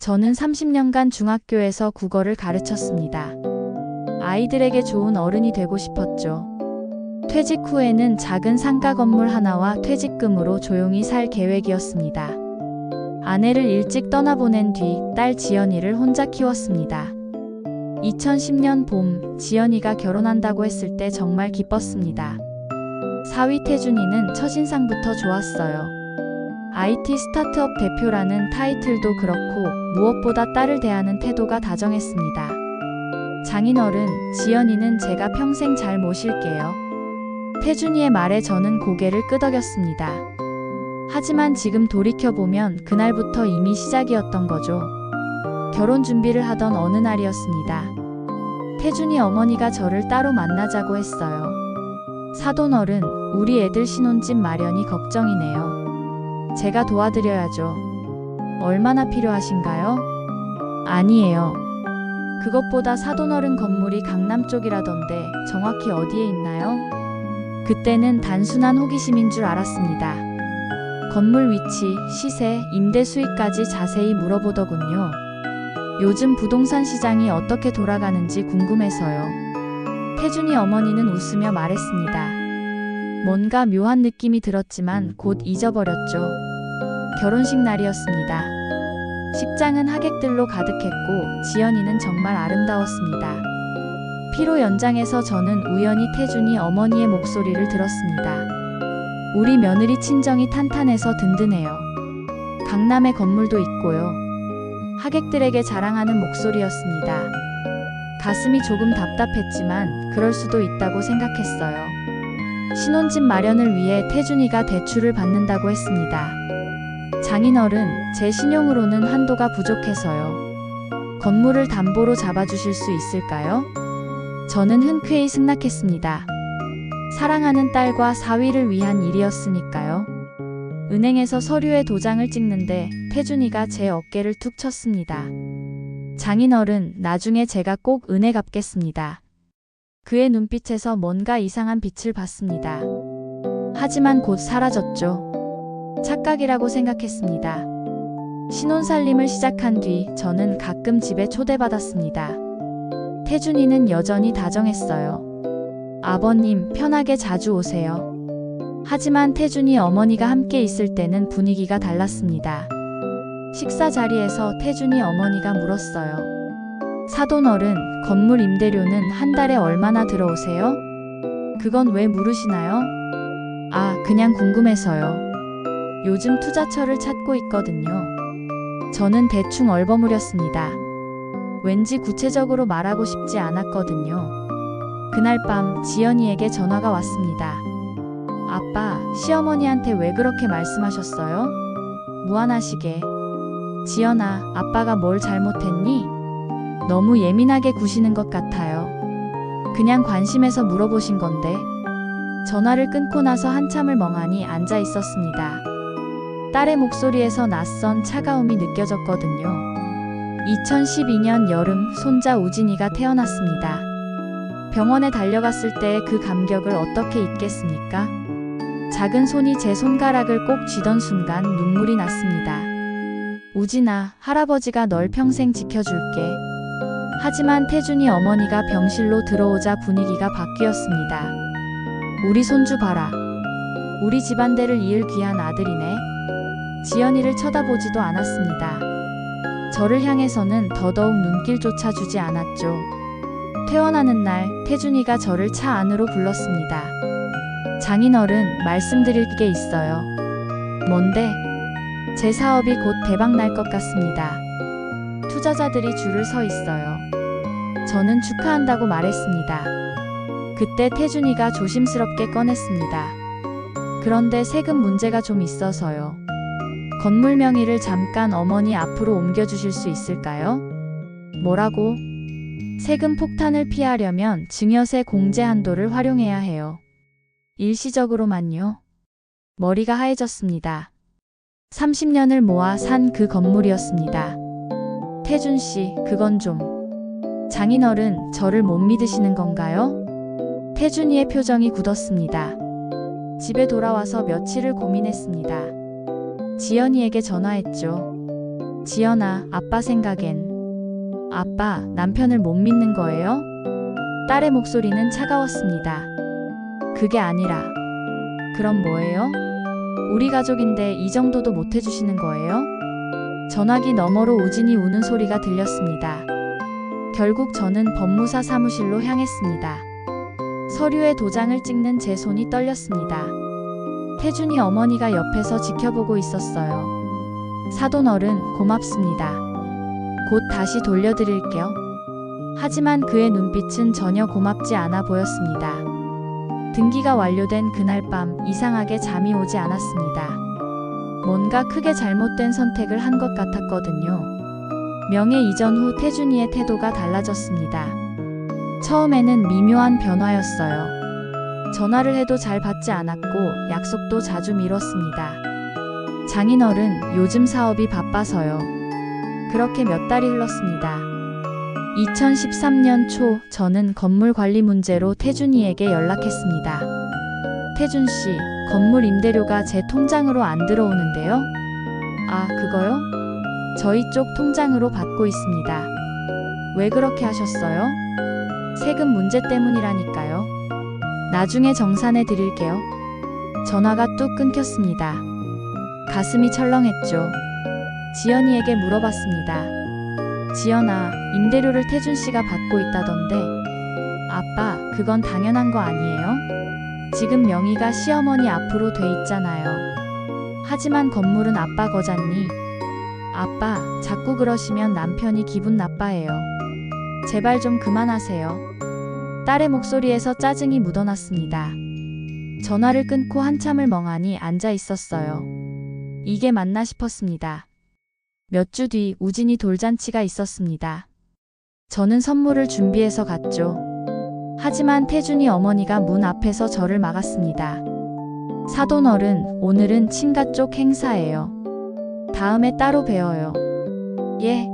저는 30년간 중학교에서 국어를 가르쳤습니다. 아이들에게 좋은 어른이 되고 싶었죠. 퇴직 후에는 작은 상가 건물 하나와 퇴직금으로 조용히 살 계획이었습니다. 아내를 일찍 떠나보낸 뒤 딸 지연이를 혼자 키웠습니다. 2010년 봄, 지연이가 결혼한다고 했을 때 정말 기뻤습니다. 사위 태준이는 첫인상부터 좋았어요. IT 스타트업 대표라는 타이틀도 그렇고 무엇보다 딸을 대하는 태도가 다정했습니다. 장인어른, 지연이는 제가 평생 잘 모실게요. 태준이의 말에 저는 고개를 끄덕였습니다. 하지만 지금 돌이켜보면 그날부터 이미 시작이었던 거죠. 결혼 준비를 하던 어느 날이었습니다. 태준이 어머니가 저를 따로 만나자고 했어요. 사돈어른, 우리 애들 신혼집 마련이 걱정이네요. 제가 도와드려야죠. 얼마나 필요하신가요? 아니에요. 그것보다 사돈어른 건물이 강남 쪽이라던데 정확히 어디에 있나요? 그때는 단순한 호기심인 줄 알았습니다. 건물 위치, 시세, 임대 수익까지 자세히 물어보더군요. 요즘 부동산 시장이 어떻게 돌아가는지 궁금해서요. 태준이 어머니는 웃으며 말했습니다. 뭔가 묘한 느낌이 들었지만 곧 잊어버렸죠. 결혼식 날이었습니다. 식장은 하객들로 가득했고 지연이는 정말 아름다웠습니다. 피로 연장해서 저는 우연히 태준이 어머니의 목소리를 들었습니다. 우리 며느리 친정이 탄탄해서 든든해요. 강남에 건물도 있고요. 하객들에게 자랑하는 목소리였습니다. 가슴이 조금 답답했지만 그럴 수도 있다고 생각했어요. 신혼집 마련을 위해 태준이가 대출을 받는다고 했습니다. 장인어른, 제 신용으로는 한도가 부족해서요. 건물을 담보로 잡아주실 수 있을까요? 저는 흔쾌히 승낙했습니다. 사랑하는 딸과 사위를 위한 일이었으니까요. 은행에서 서류에 도장을 찍는데 태준이가 제 어깨를 툭 쳤습니다. 장인어른, 나중에 제가 꼭 은혜 갚겠습니다. 그의 눈빛에서 뭔가 이상한 빛을 봤습니다. 하지만 곧 사라졌죠. 착각이라고 생각했습니다. 신혼살림을 시작한 뒤 저는 가끔 집에 초대받았습니다. 태준이는 여전히 다정했어요. 아버님, 편하게 자주 오세요. 하지만 태준이 어머니가 함께 있을 때는 분위기가 달랐습니다. 식사 자리에서 태준이 어머니가 물었어요. 사돈어른, 건물 임대료는 한 달에 얼마나 들어오세요? 그건 왜 물으시나요? 아, 그냥 궁금해서요. 요즘 투자처를 찾고 있거든요. 저는 대충 얼버무렸습니다. 왠지 구체적으로 말하고 싶지 않았거든요. 그날 밤 지연이에게 전화가 왔습니다. 아빠, 시어머니한테 왜 그렇게 말씀하셨어요? 무안하시게. 지연아, 아빠가 뭘 잘못했니? 너무 예민하게 구시는 것 같아요. 그냥 관심해서 물어보신 건데. 전화를 끊고 나서 한참을 멍하니 앉아 있었습니다. 딸의 목소리에서 낯선 차가움이 느껴졌거든요. 2012년 여름, 손자 우진이가 태어났습니다. 병원에 달려갔을 때의 그 감격을 어떻게 잊겠습니까? 작은 손이 제 손가락을 꼭 쥐던 순간 눈물이 났습니다. 우진아, 할아버지가 널 평생 지켜줄게. 하지만 태준이 어머니가 병실로 들어오자 분위기가 바뀌었습니다. 우리 손주 봐라. 우리 집안대를 이을 귀한 아들이네. 지연이를 쳐다보지도 않았습니다. 저를 향해서는 더더욱 눈길조차 주지 않았죠. 퇴원하는 날, 태준이가 저를 차 안으로 불렀습니다. 장인어른, 말씀드릴 게 있어요. 뭔데? 제 사업이 곧 대박 날 것 같습니다. 투자자들이 줄을 서 있어요. 저는 축하한다고 말했습니다. 그때 태준이가 조심스럽게 꺼냈습니다. 그런데 세금 문제가 좀 있어서요. 건물 명의를 잠깐 어머니 앞으로 옮겨주실 수 있을까요? 뭐라고? 세금 폭탄을 피하려면 증여세 공제 한도를 활용해야 해요. 일시적으로만요. 머리가 하얘졌습니다. 30년을 모아 산 그 건물이었습니다. 태준 씨, 그건 좀. 장인어른, 저를 못 믿으시는 건가요? 태준이의 표정이 굳었습니다. 집에 돌아와서 며칠을 고민했습니다. 지연이에게 전화했죠. 지연아, 아빠 생각엔. 아빠, 남편을 못 믿는 거예요? 딸의 목소리는 차가웠습니다. 그게 아니라. 그럼 뭐예요? 우리 가족인데 이 정도도 못 해주시는 거예요? 전화기 너머로 우진이 우는 소리가 들렸습니다. 결국 저는 법무사 사무실로 향했습니다. 서류에 도장을 찍는 제 손이 떨렸습니다. 태준이 어머니가 옆에서 지켜보고 있었어요. 사돈 어른, 고맙습니다. 곧 다시 돌려드릴게요. 하지만 그의 눈빛은 전혀 고맙지 않아 보였습니다. 등기가 완료된 그날 밤 이상하게 잠이 오지 않았습니다. 뭔가 크게 잘못된 선택을 한 것 같았거든요. 명예 이전 후 태준이의 태도가 달라졌습니다. 처음에는 미묘한 변화였어요. 전화를 해도 잘 받지 않았고 약속도 자주 미뤘습니다. 장인어른, 요즘 사업이 바빠서요. 그렇게 몇 달이 흘렀습니다. 2013년 초 저는 건물 관리 문제로 태준이에게 연락했습니다. 태준 씨, 건물 임대료가 제 통장으로 안 들어오는데요? 아, 그거요? 저희 쪽 통장으로 받고 있습니다. 왜 그렇게 하셨어요? 세금 문제 때문이라니까요. 나중에 정산해 드릴게요. 전화가 뚝 끊겼습니다. 가슴이 철렁했죠. 지연이에게 물어봤습니다. 지연아, 임대료를 태준 씨가 받고 있다던데. 아빠, 그건 당연한 거 아니에요? 지금 명의가 시어머니 앞으로 돼 있잖아요. 하지만 건물은 아빠 거잖니. 아빠, 자꾸 그러시면 남편이 기분 나빠해요. 제발 좀 그만하세요. 딸의 목소리에서 짜증이 묻어났습니다. 전화를 끊고 한참을 멍하니 앉아 있었어요. 이게 맞나 싶었습니다. 몇 주 뒤 우진이 돌잔치가 있었습니다. 저는 선물을 준비해서 갔죠. 하지만 태준이 어머니가 문 앞에서 저를 막았습니다. 사돈 어른, 오늘은 친가 쪽 행사예요. 다음에 따로 뵈어요. 예?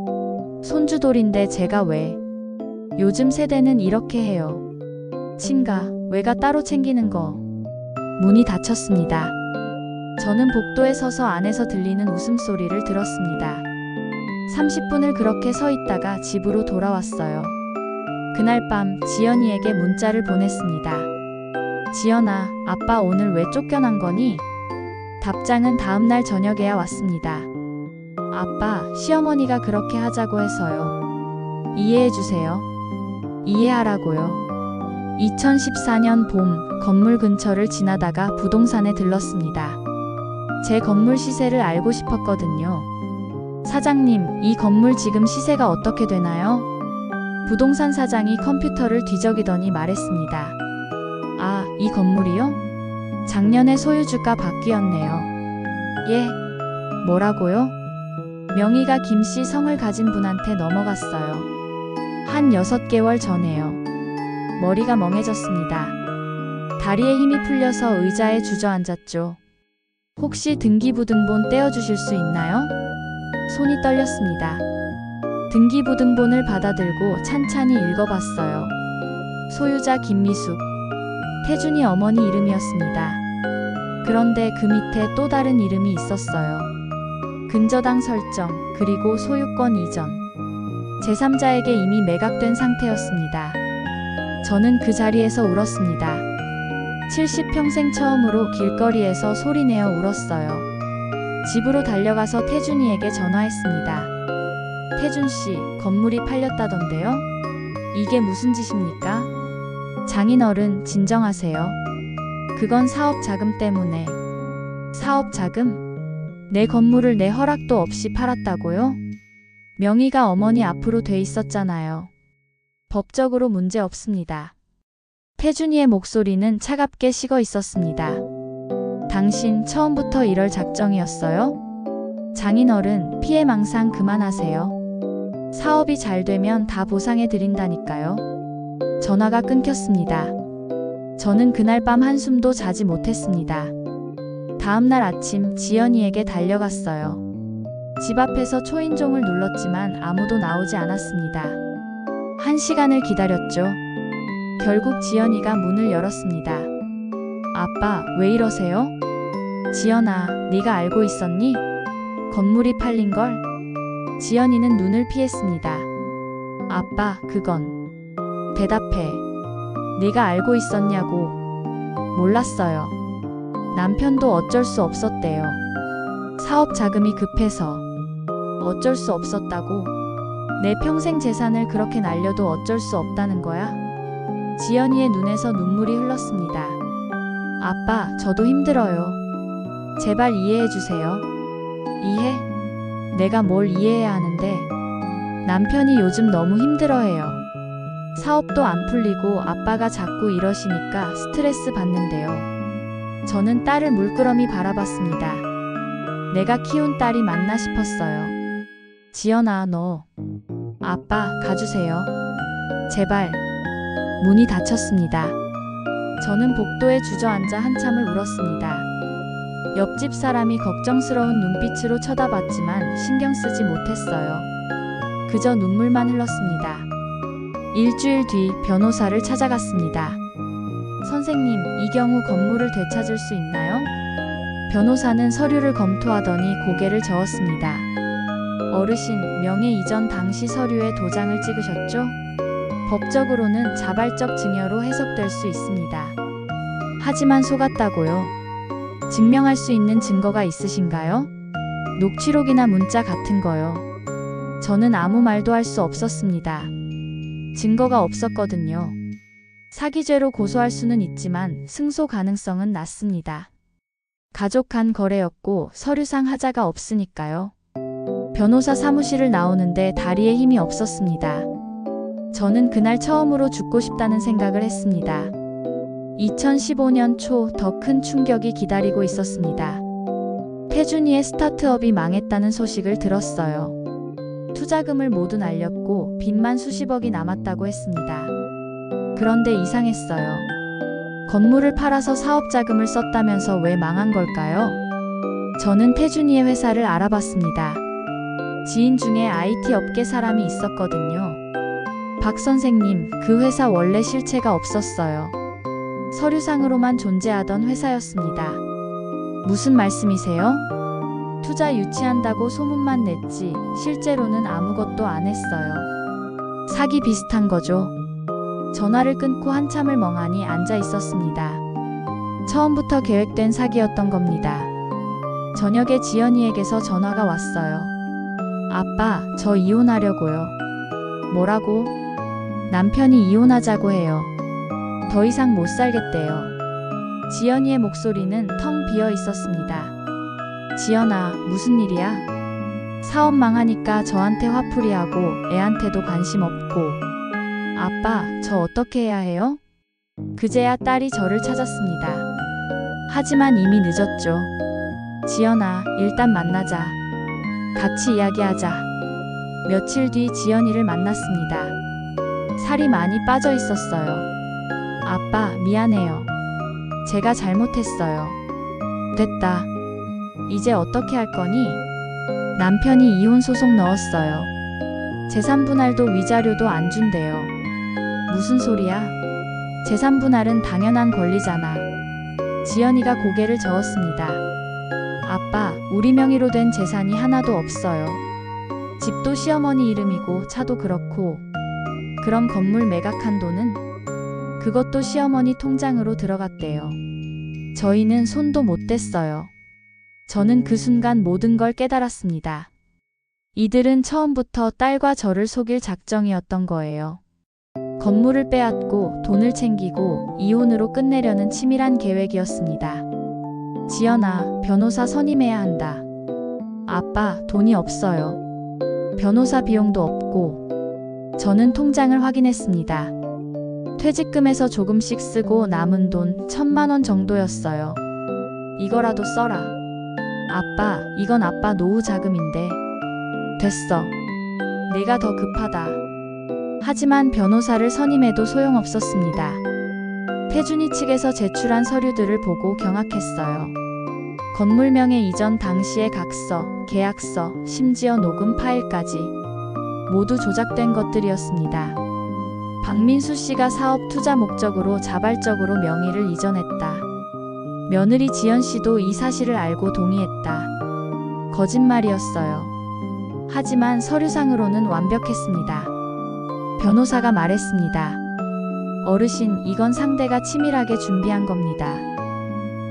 손주돌인데 제가 왜? 요즘 세대는 이렇게 해요. 친가, 외가 따로 챙기는 거. 문이 닫혔습니다. 저는 복도에 서서 안에서 들리는 웃음소리를 들었습니다. 30분을 그렇게 서 있다가 집으로 돌아왔어요. 그날 밤 지연이에게 문자를 보냈습니다. 지연아, 아빠 오늘 왜 쫓겨난 거니? 답장은 다음날 저녁에야 왔습니다. 아빠, 시어머니가 그렇게 하자고 해서요. 이해해주세요. 이해하라고요. 2014년 봄, 건물 근처를 지나다가 부동산에 들렀습니다. 제 건물 시세를 알고 싶었거든요. 사장님, 이 건물 지금 시세가 어떻게 되나요? 부동산 사장이 컴퓨터를 뒤적이더니 말했습니다. 아, 이 건물이요? 작년에 소유주가 바뀌었네요. 예? 뭐라고요? 명의가 김씨 성을 가진 분한테 넘어갔어요. 한 6개월 전에요. 머리가 멍해졌습니다. 다리에 힘이 풀려서 의자에 주저앉았죠. 혹시 등기부등본 떼어주실 수 있나요? 손이 떨렸습니다. 등기부등본을 받아들고 찬찬히 읽어봤어요. 소유자 김미숙, 태준이 어머니 이름이었습니다. 그런데 그 밑에 또 다른 이름이 있었어요. 근저당 설정, 그리고 소유권 이전. 제3자에게 이미 매각된 상태였습니다. 저는 그 자리에서 울었습니다. 70평생 처음으로 길거리에서 소리내어 울었어요. 집으로 달려가서 태준이에게 전화했습니다. 태준 씨, 건물이 팔렸다던데요? 이게 무슨 짓입니까? 장인어른, 진정하세요. 그건 사업 자금 때문에. 사업 자금? 내 건물을 내 허락도 없이 팔았다고요? 명의가 어머니 앞으로 돼 있었잖아요. 법적으로 문제 없습니다. 태준이의 목소리는 차갑게 식어 있었습니다. 당신 처음부터 이럴 작정이었어요? 장인어른, 피해망상 그만하세요. 사업이 잘 되면 다 보상해 드린다니까요. 전화가 끊겼습니다. 저는 그날 밤 한숨도 자지 못했습니다. 다음날 아침 지연이에게 달려갔어요. 집 앞에서 초인종을 눌렀지만 아무도 나오지 않았습니다. 1시간을 기다렸죠. 결국 지연이가 문을 열었습니다. 아빠, 왜 이러세요? 지연아, 네가 알고 있었니? 건물이 팔린 걸? 지연이는 눈을 피했습니다. 아빠, 그건. 대답해. 네가 알고 있었냐고. 몰랐어요. 남편도 어쩔 수 없었대요. 사업 자금이 급해서. 어쩔 수 없었다고? 내 평생 재산을 그렇게 날려도 어쩔 수 없다는 거야? 지연이의 눈에서 눈물이 흘렀습니다. 아빠, 저도 힘들어요. 제발 이해해 주세요. 이해? 내가 뭘 이해해야 하는데. 남편이 요즘 너무 힘들어해요. 사업도 안 풀리고 아빠가 자꾸 이러시니까 스트레스 받는데요. 저는 딸을 물끄러미 바라봤습니다. 내가 키운 딸이 맞나 싶었어요. 지연아, 너. 아빠, 가주세요. 제발. 문이 닫혔습니다. 저는 복도에 주저앉아 한참을 울었습니다. 옆집 사람이 걱정스러운 눈빛으로 쳐다봤지만 신경 쓰지 못했어요. 그저 눈물만 흘렀습니다. 일주일 뒤 변호사를 찾아갔습니다. 선생님, 이 경우 건물을 되찾을 수 있나요? 변호사는 서류를 검토하더니 고개를 저었습니다. 어르신, 명예 이전 당시 서류에 도장을 찍으셨죠? 법적으로는 자발적 증여로 해석될 수 있습니다. 하지만 속았다고요? 증명할 수 있는 증거가 있으신가요? 녹취록이나 문자 같은 거요. 저는 아무 말도 할 수 없었습니다. 증거가 없었거든요. 사기죄로 고소할 수는 있지만 승소 가능성은 낮습니다. 가족 간 거래였고 서류상 하자가 없으니까요. 변호사 사무실을 나오는데 다리에 힘이 없었습니다. 저는 그날 처음으로 죽고 싶다는 생각을 했습니다. 2015년 초 더 큰 충격이 기다리고 있었습니다. 태준이의 스타트업이 망했다는 소식을 들었어요. 투자금을 모두 날렸고 빚만 수십억이 남았다고 했습니다. 그런데 이상했어요. 건물을 팔아서 사업 자금을 썼다면서 왜 망한 걸까요? 저는 태준이의 회사를 알아봤습니다. 지인 중에 IT 업계 사람이 있었거든요. 박 선생님, 그 회사 원래 실체가 없었어요. 서류상으로만 존재하던 회사였습니다. 무슨 말씀이세요? 투자 유치한다고 소문만 냈지 실제로는 아무것도 안 했어요. 사기 비슷한 거죠. 전화를 끊고 한참을 멍하니 앉아 있었습니다. 처음부터 계획된 사기였던 겁니다. 저녁에 지연이에게서 전화가 왔어요. 아빠, 저 이혼하려고요. 뭐라고? 남편이 이혼하자고 해요. 더 이상 못 살겠대요. 지연이의 목소리는 텅 비어 있었습니다. 지연아, 무슨 일이야? 사업 망하니까 저한테 화풀이하고 애한테도 관심 없고. 아빠, 저 어떻게 해야 해요? 그제야 딸이 저를 찾았습니다. 하지만 이미 늦었죠. 지연아, 일단 만나자. 같이 이야기하자. 며칠 뒤 지연이를 만났습니다. 살이 많이 빠져 있었어요. 아빠, 미안해요. 제가 잘못했어요. 됐다. 이제 어떻게 할 거니? 남편이 이혼 소송 넣었어요. 재산 분할도 위자료도 안 준대요. 무슨 소리야? 재산 분할은 당연한 권리잖아. 지연이가 고개를 저었습니다. 아빠, 우리 명의로 된 재산이 하나도 없어요. 집도 시어머니 이름이고 차도 그렇고. 그럼 건물 매각한 돈은? 그것도 시어머니 통장으로 들어갔대요. 저희는 손도 못 댔어요. 저는 그 순간 모든 걸 깨달았습니다. 이들은 처음부터 딸과 저를 속일 작정이었던 거예요. 건물을 빼앗고 돈을 챙기고 이혼으로 끝내려는 치밀한 계획이었습니다. 지연아, 변호사 선임해야 한다. 아빠, 돈이 없어요. 변호사 비용도 없고. 저는 통장을 확인했습니다. 퇴직금에서 조금씩 쓰고 남은 돈 1,000만 원 정도였어요. 이거라도 써라. 아빠, 이건 아빠 노후 자금인데. 됐어. 내가 더 급하다. 하지만 변호사를 선임해도 소용없었습니다. 태준이 측에서 제출한 서류들을 보고 경악했어요. 건물명의 이전 당시의 각서, 계약서, 심지어 녹음 파일까지 모두 조작된 것들이었습니다. 박민수 씨가 사업 투자 목적으로 자발적으로 명의를 이전했다. 며느리 지연 씨도 이 사실을 알고 동의했다. 거짓말이었어요. 하지만 서류상으로는 완벽했습니다. 변호사가 말했습니다. 어르신, 이건 상대가 치밀하게 준비한 겁니다.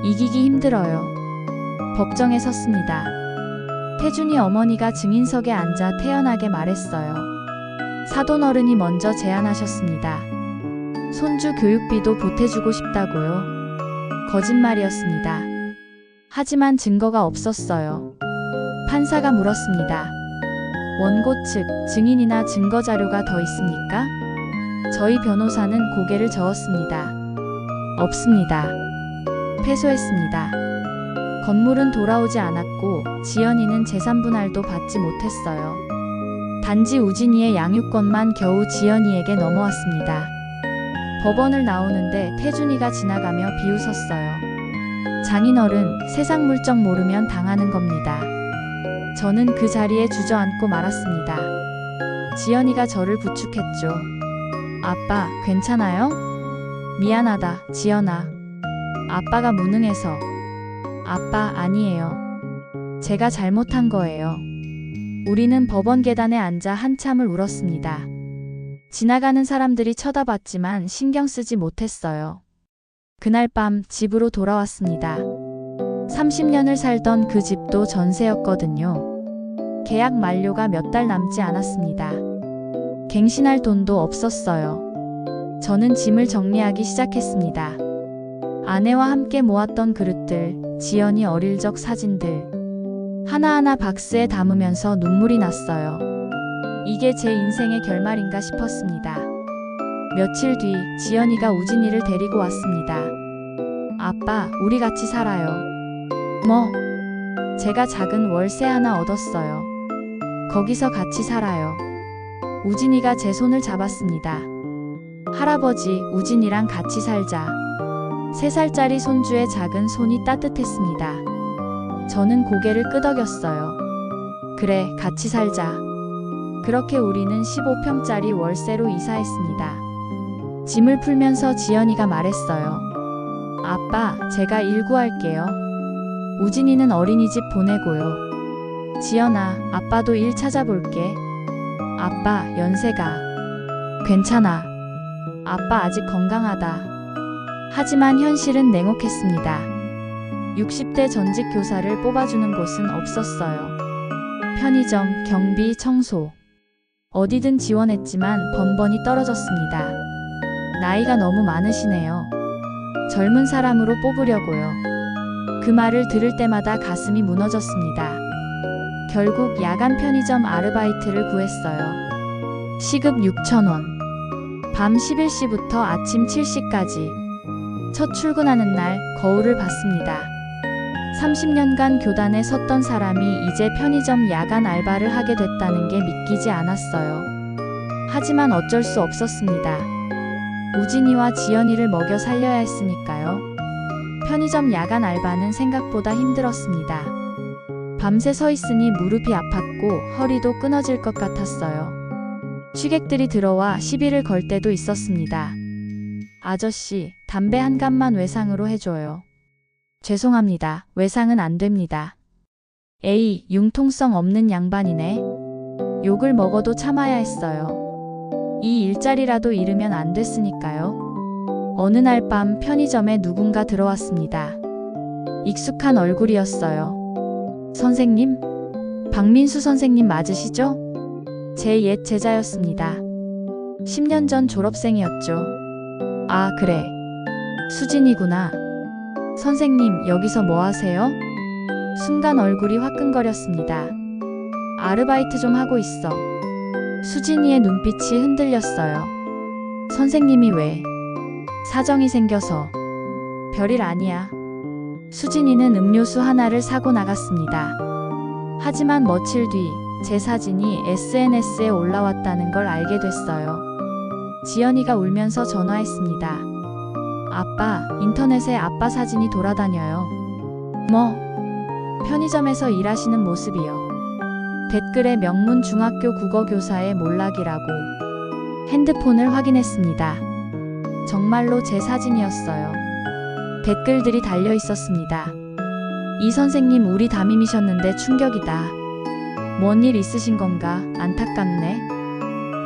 이기기 힘들어요. 법정에 섰습니다. 태준이 어머니가 증인석에 앉아 태연하게 말했어요. 사돈어른이 먼저 제안하셨습니다. 손주 교육비도 보태주고 싶다고요. 거짓말이었습니다. 하지만 증거가 없었어요. 판사가 물었습니다. 원고 측 증인이나 증거 자료가 더 있습니까? 저희 변호사는 고개를 저었습니다. 없습니다. 패소했습니다. 건물은 돌아오지 않았고 지연이는 재산 분할도 받지 못했어요. 단지 우진이의 양육권만 겨우 지연이에게 넘어왔습니다. 법원을 나오는데 태준이가 지나가며 비웃었어요. 장인어른, 세상 물정 모르면 당하는 겁니다. 저는 그 자리에 주저앉고 말았습니다. 지연이가 저를 부축했죠. 아빠, 괜찮아요? 미안하다, 지연아. 아빠가 무능해서. 아빠, 아니에요. 제가 잘못한 거예요. 우리는 법원 계단에 앉아 한참을 울었습니다. 지나가는 사람들이 쳐다봤지만 신경 쓰지 못했어요. 그날 밤 집으로 돌아왔습니다. 30년을 살던 그 집도 전세였거든요. 계약 만료가 몇 달 남지 않았습니다. 갱신할 돈도 없었어요. 저는 짐을 정리하기 시작했습니다. 아내와 함께 모았던 그릇들, 지연이 어릴 적 사진들. 하나하나 박스에 담으면서 눈물이 났어요. 이게 제 인생의 결말인가 싶었습니다. 며칠 뒤 지연이가 우진이를 데리고 왔습니다. 아빠, 우리 같이 살아요. 뭐? 제가 작은 월세 하나 얻었어요. 거기서 같이 살아요. 우진이가 제 손을 잡았습니다. 할아버지, 우진이랑 같이 살자. 3살짜리 손주의 작은 손이 따뜻했습니다. 저는 고개를 끄덕였어요. 그래, 같이 살자. 그렇게 우리는 15평짜리 월세로 이사했습니다. 짐을 풀면서 지연이가 말했어요. 아빠, 제가 일 구할게요. 우진이는 어린이집 보내고요. 지연아, 아빠도 일 찾아볼게. 아빠, 연세가. 괜찮아. 아빠 아직 건강하다. 하지만 현실은 냉혹했습니다. 60대 전직 교사를 뽑아주는 곳은 없었어요. 편의점, 경비, 청소. 어디든 지원했지만 번번이 떨어졌습니다. 나이가 너무 많으시네요. 젊은 사람으로 뽑으려고요. 그 말을 들을 때마다 가슴이 무너졌습니다. 결국 야간 편의점 아르바이트를 구했어요. 시급 6,000원. 밤 11시부터 아침 7시까지. 첫 출근하는 날 거울을 봤습니다. 30년간 교단에 섰던 사람이 이제 편의점 야간 알바를 하게 됐다는 게 믿기지 않았어요. 하지만 어쩔 수 없었습니다. 우진이와 지연이를 먹여 살려야 했으니까요. 편의점 야간 알바는 생각보다 힘들었습니다. 밤새 서 있으니 무릎이 아팠고 허리도 끊어질 것 같았어요. 취객들이 들어와 시비를 걸 때도 있었습니다. 아저씨, 담배 한 갑만 외상으로 해줘요. 죄송합니다. 외상은 안 됩니다. 에이, 융통성 없는 양반이네. 욕을 먹어도 참아야 했어요. 이 일자리라도 잃으면 안 됐으니까요. 어느 날 밤 편의점에 누군가 들어왔습니다. 익숙한 얼굴이었어요. 선생님? 박민수 선생님 맞으시죠? 제 옛 제자였습니다. 10년 전 졸업생이었죠. 아, 그래. 수진이구나. 선생님, 여기서 뭐 하세요? 순간 얼굴이 화끈거렸습니다. 아르바이트 좀 하고 있어. 수진이의 눈빛이 흔들렸어요. 선생님이 왜? 사정이 생겨서. 별일 아니야. 수진이는 음료수 하나를 사고 나갔습니다. 하지만 며칠 뒤 제 사진이 SNS에 올라왔다는 걸 알게 됐어요. 지연이가 울면서 전화했습니다. 아빠, 인터넷에 아빠 사진이 돌아다녀요. 뭐? 편의점에서 일하시는 모습이요. 댓글에 명문 중학교 국어교사의 몰락이라고. 핸드폰을 확인했습니다. 정말로 제 사진이었어요. 댓글들이 달려 있었습니다. 이 선생님 우리 담임이셨는데 충격이다. 뭔 일 있으신 건가? 안타깝네.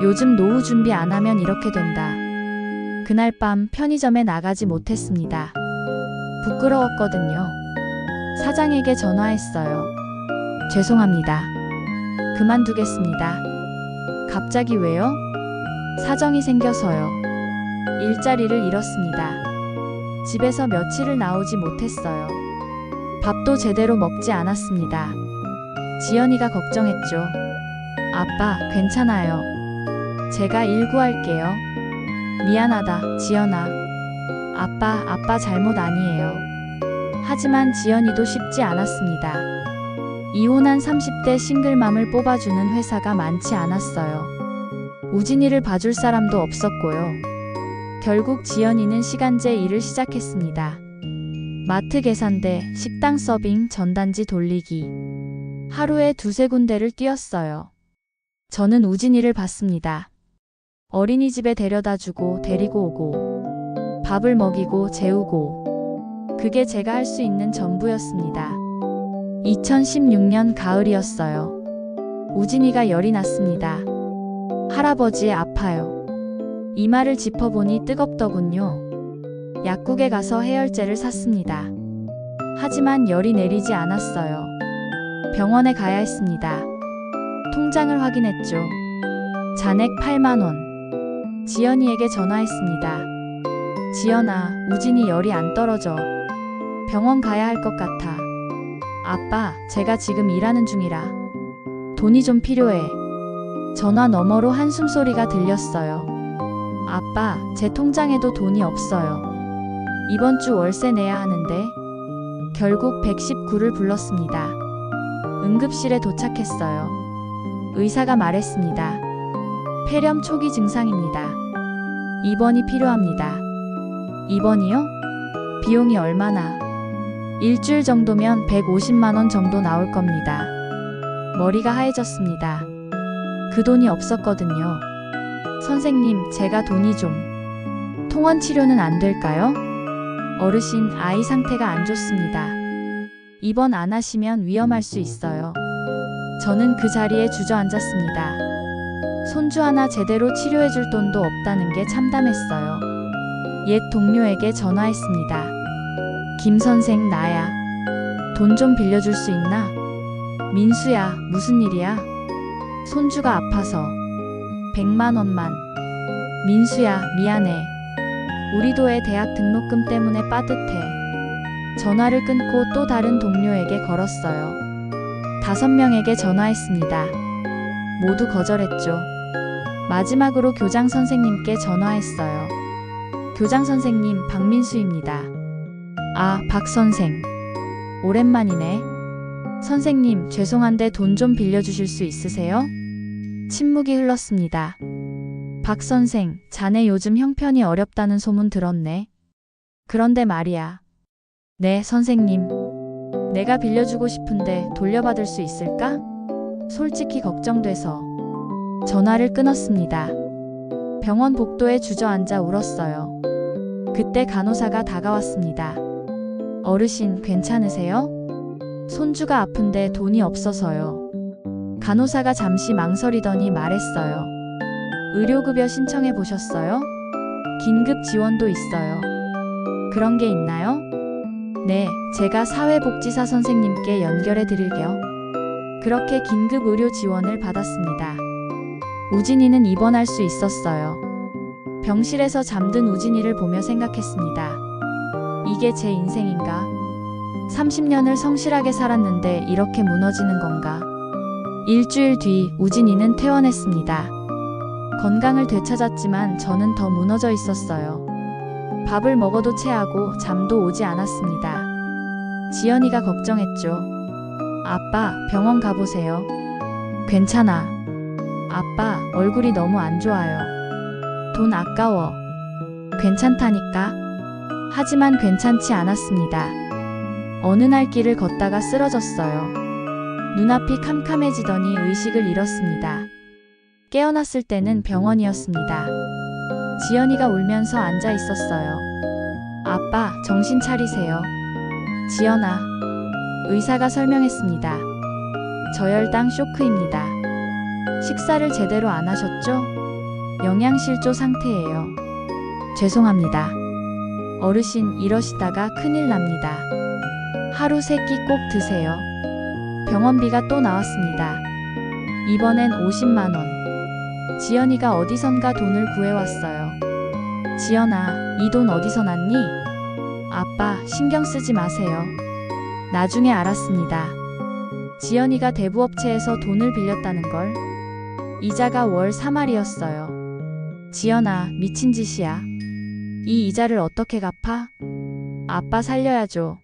요즘 노후 준비 안 하면 이렇게 된다. 그날 밤 편의점에 나가지 못했습니다. 부끄러웠거든요. 사장에게 전화했어요. 죄송합니다. 그만두겠습니다. 갑자기 왜요? 사정이 생겨서요. 일자리를 잃었습니다. 집에서 며칠을 나오지 못했어요. 밥도 제대로 먹지 않았습니다. 지연이가 걱정했죠. 아빠, 괜찮아요. 제가 일 구할게요. 미안하다, 지연아. 아빠 잘못 아니에요. 하지만 지연이도 쉽지 않았습니다. 이혼한 30대 싱글맘을 뽑아주는 회사가 많지 않았어요. 우진이를 봐줄 사람도 없었고요. 결국 지연이는 시간제 일을 시작했습니다. 마트 계산대, 식당 서빙, 전단지 돌리기. 하루에 두세 군데를 뛰었어요. 저는 우진이를 봤습니다. 어린이집에 데려다주고 데리고 오고 밥을 먹이고 재우고 그게 제가 할 수 있는 전부였습니다. 2016년 가을이었어요. 우진이가 열이 났습니다. 할아버지 아파요. 이마를 짚어보니 뜨겁더군요. 약국에 가서 해열제를 샀습니다. 하지만 열이 내리지 않았어요. 병원에 가야 했습니다. 통장을 확인했죠. 잔액 8만 원. 지연이에게 전화했습니다. 지연아, 우진이 열이 안 떨어져. 병원 가야 할 것 같아. 아빠, 제가 지금 일하는 중이라. 돈이 좀 필요해. 전화 너머로 한숨소리가 들렸어요. 아빠, 제 통장에도 돈이 없어요. 이번 주 월세 내야 하는데. 결국 119를 불렀습니다. 응급실에 도착했어요. 의사가 말했습니다. 폐렴 초기 증상입니다. 입원이 필요합니다. 입원이요? 비용이 얼마나? 일주일 정도면 150만 원 정도 나올 겁니다. 머리가 하얘졌습니다. 그 돈이 없었거든요. 선생님, 제가 돈이 좀. 통원 치료는 안 될까요? 어르신, 아이 상태가 안 좋습니다. 입원 안 하시면 위험할 수 있어요. 저는 그 자리에 주저앉았습니다. 손주 하나 제대로 치료해줄 돈도 없다는 게 참담했어요. 옛 동료에게 전화했습니다. 김 선생, 나야. 돈 좀 빌려줄 수 있나? 민수야, 무슨 일이야? 손주가 아파서. 100만 원만. 민수야, 미안해. 우리도 애 대학 등록금 때문에 빠듯해. 전화를 끊고 또 다른 동료에게 걸었어요. 5명에게 전화했습니다. 모두 거절했죠. 마지막으로 교장 선생님께 전화했어요. 교장 선생님, 박민수입니다. 아, 박 선생. 오랜만이네. 선생님, 죄송한데 돈 좀 빌려주실 수 있으세요? 침묵이 흘렀습니다. 박 선생, 자네 요즘 형편이 어렵다는 소문 들었네. 그런데 말이야. 네, 선생님. 내가 빌려주고 싶은데 돌려받을 수 있을까? 솔직히 걱정돼서. 전화를 끊었습니다. 병원 복도에 주저앉아 울었어요. 그때 간호사가 다가왔습니다. 어르신, 괜찮으세요? 손주가 아픈데 돈이 없어서요. 간호사가 잠시 망설이더니 말했어요. 의료급여 신청해 보셨어요? 긴급 지원도 있어요. 그런 게 있나요? 네, 제가 사회복지사 선생님께 연결해 드릴게요. 그렇게 긴급 의료 지원을 받았습니다. 우진이는 입원할 수 있었어요. 병실에서 잠든 우진이를 보며 생각했습니다. 이게 제 인생인가? 30년을 성실하게 살았는데 이렇게 무너지는 건가? 일주일 뒤 우진이는 퇴원했습니다. 건강을 되찾았지만 저는 더 무너져 있었어요. 밥을 먹어도 체하고 잠도 오지 않았습니다. 지연이가 걱정했죠. 아빠, 병원 가보세요. 괜찮아. 아빠, 얼굴이 너무 안 좋아요. 돈 아까워. 괜찮다니까. 하지만 괜찮지 않았습니다. 어느 날 길을 걷다가 쓰러졌어요. 눈앞이 캄캄해지더니 의식을 잃었습니다. 깨어났을 때는 병원이었습니다. 지연이가 울면서 앉아 있었어요. 아빠, 정신 차리세요. 지연아. 의사가 설명했습니다. 저혈당 쇼크입니다. 식사를 제대로 안 하셨죠? 영양실조 상태예요. 죄송합니다. 어르신 이러시다가 큰일 납니다. 하루 3끼 꼭 드세요. 병원비가 또 나왔습니다. 이번엔 50만 원. 지연이가 어디선가 돈을 구해왔어요. 지연아, 이 돈 어디서 났니? 아빠, 신경 쓰지 마세요. 나중에 알았습니다. 지연이가 대부업체에서 돈을 빌렸다는 걸. 이자가 월 3할이었어요. 지연아, 미친 짓이야. 이 이자를 어떻게 갚아? 아빠 살려야죠.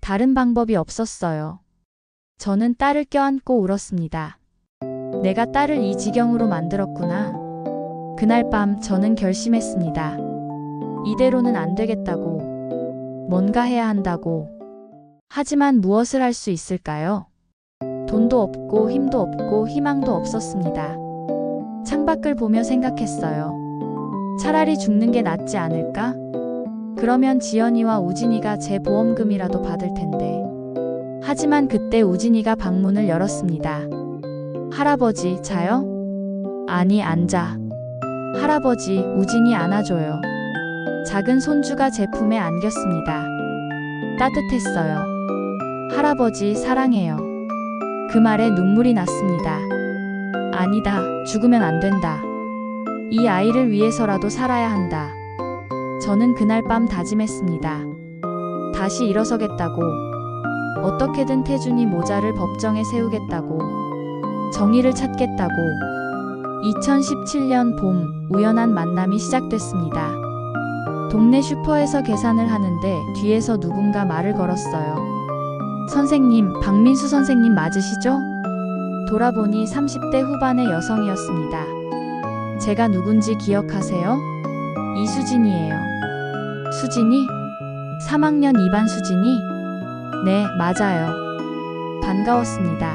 다른 방법이 없었어요. 저는 딸을 껴안고 울었습니다. 내가 딸을 이 지경으로 만들었구나. 그날 밤 저는 결심했습니다. 이대로는 안 되겠다고. 뭔가 해야 한다고. 하지만 무엇을 할 수 있을까요? 돈도 없고 힘도 없고 희망도 없었습니다. 창밖을 보며 생각했어요. 차라리 죽는 게 낫지 않을까? 그러면 지연이와 우진이가 제 보험금이라도 받을 텐데. 하지만 그때 우진이가 방문을 열었습니다. 할아버지, 자요? 아니, 앉아. 할아버지, 우진이 안아줘요. 작은 손주가 제 품에 안겼습니다. 따뜻했어요. 할아버지, 사랑해요. 그 말에 눈물이 났습니다. 아니다, 죽으면 안 된다. 이 아이를 위해서라도 살아야 한다. 저는 그날 밤 다짐했습니다. 다시 일어서겠다고. 어떻게든 태준이 모자를 법정에 세우겠다고. 정의를 찾겠다고. 2017년 봄, 우연한 만남이 시작됐습니다. 동네 슈퍼에서 계산을 하는데 뒤에서 누군가 말을 걸었어요. 선생님, 박민수 선생님 맞으시죠? 돌아보니 30대 후반의 여성이었습니다. 제가 누군지 기억하세요? 이수진이에요. 수진이? 3학년 2반 수진이? 네, 맞아요. 반가웠습니다.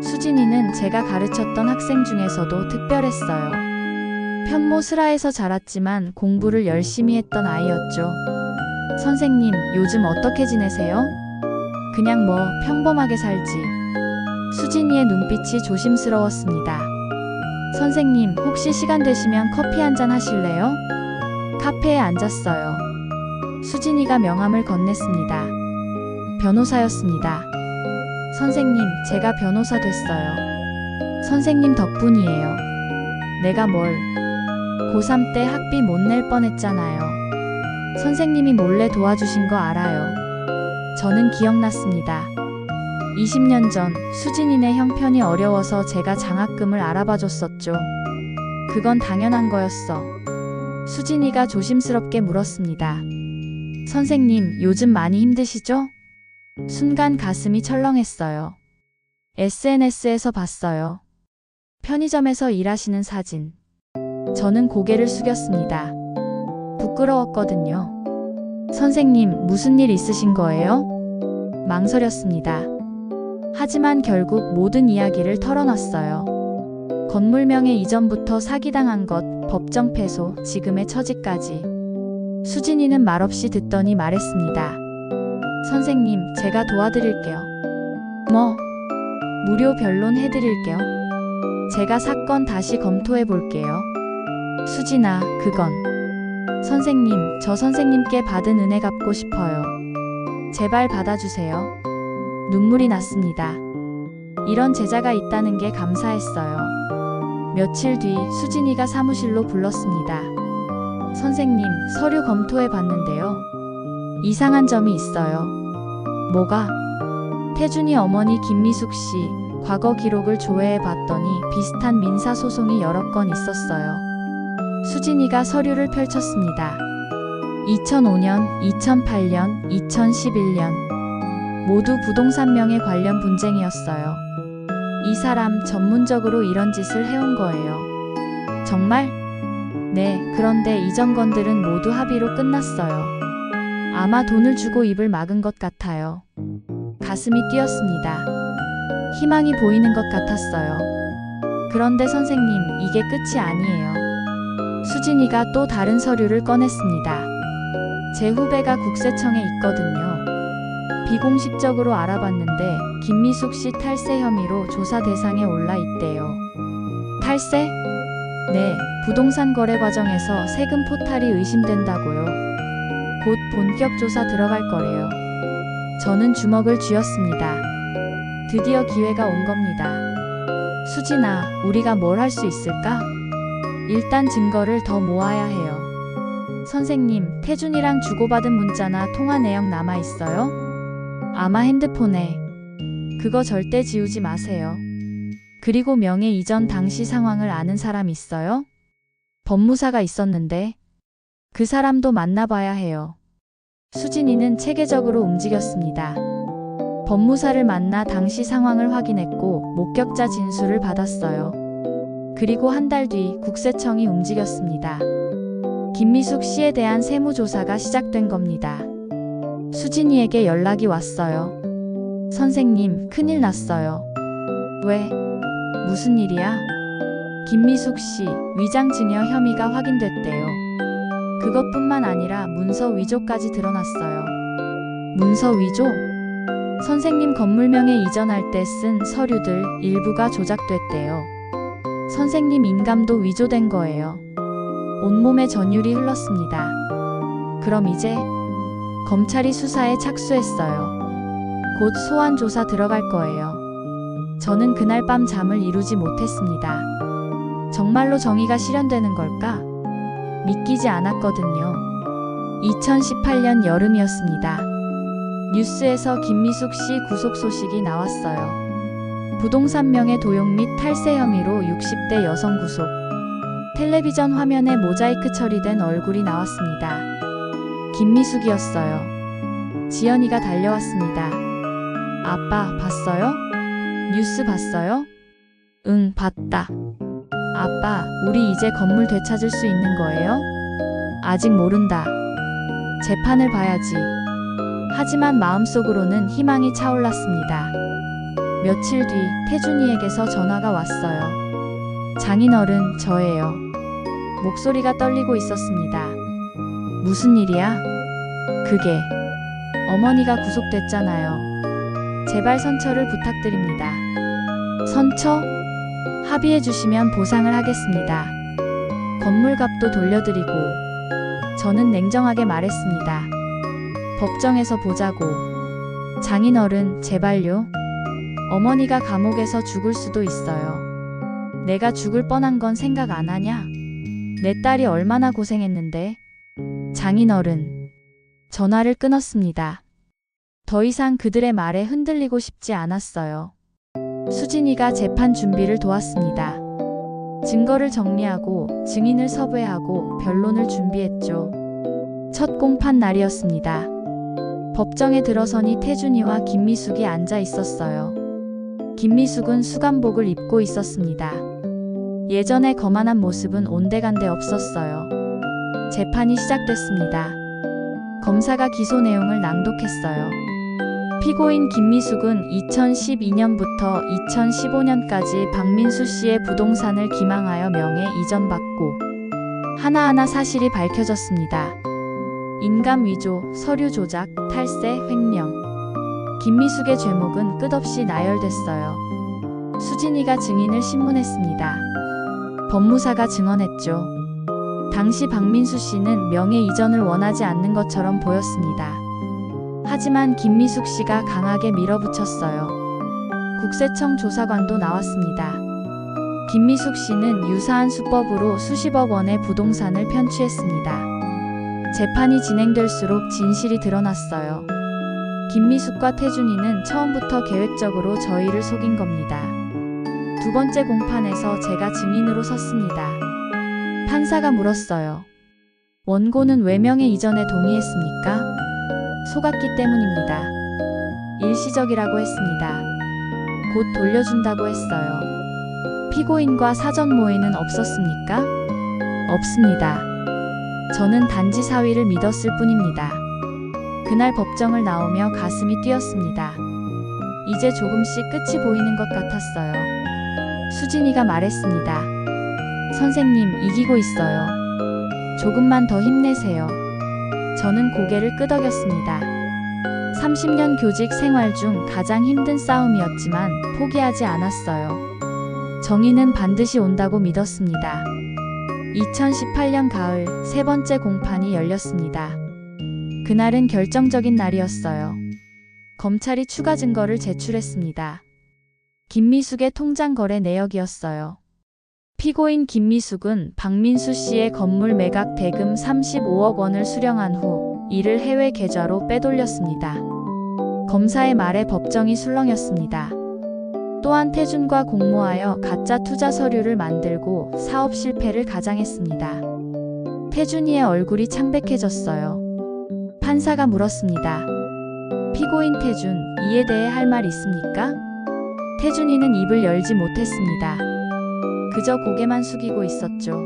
수진이는 제가 가르쳤던 학생 중에서도 특별했어요. 편모스라에서 자랐지만 공부를 열심히 했던 아이였죠. 선생님, 요즘 어떻게 지내세요? 그냥 뭐 평범하게 살지. 수진이의 눈빛이 조심스러웠습니다. 선생님, 혹시 시간 되시면 커피 한잔 하실래요? 카페에 앉았어요. 수진이가 명함을 건넸습니다. 변호사였습니다. 선생님, 제가 변호사 됐어요. 선생님 덕분이에요. 내가 뭘. 고3 때 학비 못 낼 뻔했잖아요. 선생님이 몰래 도와주신 거 알아요. 저는 기억났습니다. 20년 전 수진이네 형편이 어려워서 제가 장학금을 알아봐 줬었죠. 그건 당연한 거였어. 수진이가 조심스럽게 물었습니다. 선생님, 요즘 많이 힘드시죠? 순간 가슴이 철렁했어요. SNS에서 봤어요. 편의점에서 일하시는 사진. 저는 고개를 숙였습니다. 부끄러웠거든요. 선생님, 무슨 일 있으신 거예요? 망설였습니다. 하지만 결국 모든 이야기를 털어놨어요. 건물명예 이전부터 사기당한 것, 법정 패소, 지금의 처지까지. 수진이는 말없이 듣더니 말했습니다. 선생님, 제가 도와드릴게요. 뭐? 무료 변론 해드릴게요. 제가 사건 다시 검토해 볼게요. 수진아, 그건. 선생님, 저 선생님께 받은 은혜 갚고 싶어요. 제발 받아주세요. 눈물이 났습니다. 이런 제자가 있다는 게 감사했어요. 며칠 뒤 수진이가 사무실로 불렀습니다. 선생님, 서류 검토해 봤는데요. 이상한 점이 있어요. 뭐가? 태준이 어머니 김미숙 씨 과거 기록을 조회해 봤더니 비슷한 민사소송이 여러 건 있었어요. 수진이가 서류를 펼쳤습니다. 2005년, 2008년, 2011년. 모두 부동산 명예 관련 분쟁이었어요. 이 사람 전문적으로 이런 짓을 해온 거예요. 정말? 네, 그런데 이전 건들은 모두 합의로 끝났어요. 아마 돈을 주고 입을 막은 것 같아요. 가슴이 뛰었습니다. 희망이 보이는 것 같았어요. 그런데 선생님, 이게 끝이 아니에요. 수진이가 또 다른 서류를 꺼냈습니다. 제 후배가 국세청에 있거든요. 비공식적으로 알아봤는데 김미숙 씨 탈세 혐의로 조사 대상에 올라 있대요. 탈세? 네, 부동산 거래 과정에서 세금 포탈이 의심된다고요. 곧 본격 조사 들어갈 거래요. 저는 주먹을 쥐었습니다. 드디어 기회가 온 겁니다. 수진아, 우리가 뭘 할 수 있을까? 일단 증거를 더 모아야 해요. 선생님, 태준이랑 주고받은 문자나 통화 내역 남아 있어요? 아마 핸드폰에. 그거 절대 지우지 마세요. 그리고 명예 이전 당시 상황을 아는 사람 있어요? 법무사가 있었는데. 그 사람도 만나봐야 해요. 수진이는 체계적으로 움직였습니다. 법무사를 만나 당시 상황을 확인했고 목격자 진술을 받았어요. 그리고 한 달 뒤 국세청이 움직였습니다. 김미숙 씨에 대한 세무조사가 시작된 겁니다. 수진이에게 연락이 왔어요. 선생님, 큰일 났어요. 왜? 무슨 일이야? 김미숙 씨, 위장증여 혐의가 확인됐대요. 그것뿐만 아니라 문서 위조까지 드러났어요. 문서 위조? 선생님 건물명에 이전할 때 쓴 서류들 일부가 조작됐대요. 선생님 인감도 위조된 거예요. 온몸에 전율이 흘렀습니다. 그럼 이제 검찰이 수사에 착수했어요. 곧 소환 조사 들어갈 거예요. 저는 그날 밤 잠을 이루지 못했습니다. 정말로 정의가 실현되는 걸까? 믿기지 않았거든요. 2018년 여름이었습니다. 뉴스에서 김미숙 씨 구속 소식이 나왔어요. 부동산 명예 도용 및 탈세 혐의로 60대 여성 구속. 텔레비전 화면에 모자이크 처리된 얼굴이 나왔습니다. 김미숙이었어요. 지연이가 달려왔습니다. 아빠, 봤어요? 뉴스 봤어요? 응, 봤다. 아빠, 우리 이제 건물 되찾을 수 있는 거예요? 아직 모른다. 재판을 봐야지. 하지만 마음속으로는 희망이 차올랐습니다. 며칠 뒤 태준이에게서 전화가 왔어요. 장인어른, 저예요. 목소리가 떨리고 있었습니다. 무슨 일이야? 그게 어머니가 구속됐잖아요. 제발 선처를 부탁드립니다. 선처? 합의해 주시면 보상을 하겠습니다. 건물값도 돌려드리고. 저는 냉정하게 말했습니다. 법정에서 보자고. 장인어른, 제발요. 어머니가 감옥에서 죽을 수도 있어요. 내가 죽을 뻔한 건 생각 안 하냐? 내 딸이 얼마나 고생했는데. 장인어른. 전화를 끊었습니다. 더 이상 그들의 말에 흔들리고 싶지 않았어요. 수진이가 재판 준비를 도왔습니다. 증거를 정리하고 증인을 섭외하고 변론을 준비했죠. 첫 공판 날이었습니다. 법정에 들어서니 태준이와 김미숙이 앉아 있었어요. 김미숙은 수감복을 입고 있었습니다. 예전의 거만한 모습은 온데간데 없었어요. 재판이 시작됐습니다. 검사가 기소 내용을 낭독했어요. 피고인 김미숙은 2012년부터 2015년까지 박민수 씨의 부동산을 기망하여 명예 이전받고 하나하나 사실이 밝혀졌습니다. 인감 위조, 서류 조작, 탈세, 횡령. 김미숙의 죄목은 끝없이 나열됐어요. 수진이가 증인을 신문했습니다. 법무사가 증언했죠. 당시 박민수 씨는 명예 이전을 원하지 않는 것처럼 보였습니다. 하지만 김미숙 씨가 강하게 밀어붙였어요. 국세청 조사관도 나왔습니다. 김미숙 씨는 유사한 수법으로 수십억 원의 부동산을 편취했습니다. 재판이 진행될수록 진실이 드러났어요. 김미숙과 태준이는 처음부터 계획적으로 저희를 속인 겁니다. 두 번째 공판에서 제가 증인으로 섰습니다. 판사가 물었어요. 원고는 왜 명예 이전에 동의했습니까? 속았기 때문입니다. 일시적이라고 했습니다. 곧 돌려준다고 했어요. 피고인과 사전 모의는 없었습니까? 없습니다. 저는 단지 사위를 믿었을 뿐입니다. 그날 법정을 나오며 가슴이 뛰었습니다. 이제 조금씩 끝이 보이는 것 같았어요. 수진이가 말했습니다. 선생님, 이기고 있어요. 조금만 더 힘내세요. 저는 고개를 끄덕였습니다. 30년 교직 생활 중 가장 힘든 싸움이었지만 포기하지 않았어요. 정의는 반드시 온다고 믿었습니다. 2018년 가을 세 번째 공판이 열렸습니다. 그날은 결정적인 날이었어요. 검찰이 추가 증거를 제출했습니다. 김미숙의 통장 거래 내역이었어요. 피고인 김미숙은 박민수 씨의 건물 매각 대금 35억 원을 수령한 후 이를 해외 계좌로 빼돌렸습니다. 검사의 말에 법정이 술렁였습니다. 또한 태준과 공모하여 가짜 투자 서류를 만들고 사업 실패를 가장했습니다. 태준이의 얼굴이 창백해졌어요. 판사가 물었습니다. 피고인 태준, 이에 대해 할 말 있습니까? 태준이는 입을 열지 못했습니다. 그저 고개만 숙이고 있었죠.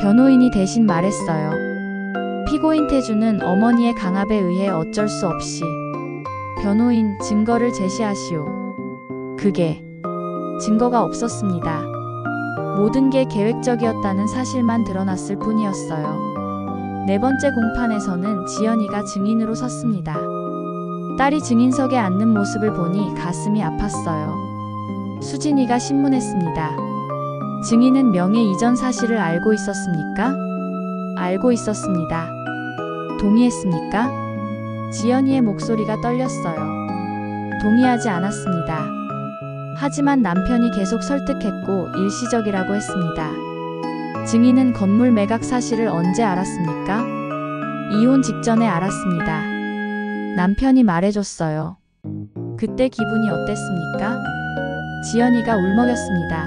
변호인이 대신 말했어요. 피고인 태준은 어머니의 강압에 의해 어쩔 수 없이. 변호인, 증거를 제시하시오. 그게 증거가 없었습니다. 모든 게 계획적이었다는 사실만 드러났을 뿐이었어요. 네 번째 공판에서는 지연이가 증인으로 섰습니다. 딸이 증인석에 앉는 모습을 보니 가슴이 아팠어요. 수진이가 신문했습니다. 증인은 명예 이전 사실을 알고 있었습니까? 알고 있었습니다. 동의했습니까? 지연이의 목소리가 떨렸어요. 동의하지 않았습니다. 하지만 남편이 계속 설득했고 일시적이라고 했습니다. 증인은 건물 매각 사실을 언제 알았습니까? 이혼 직전에 알았습니다. 남편이 말해줬어요. 그때 기분이 어땠습니까? 지연이가 울먹였습니다.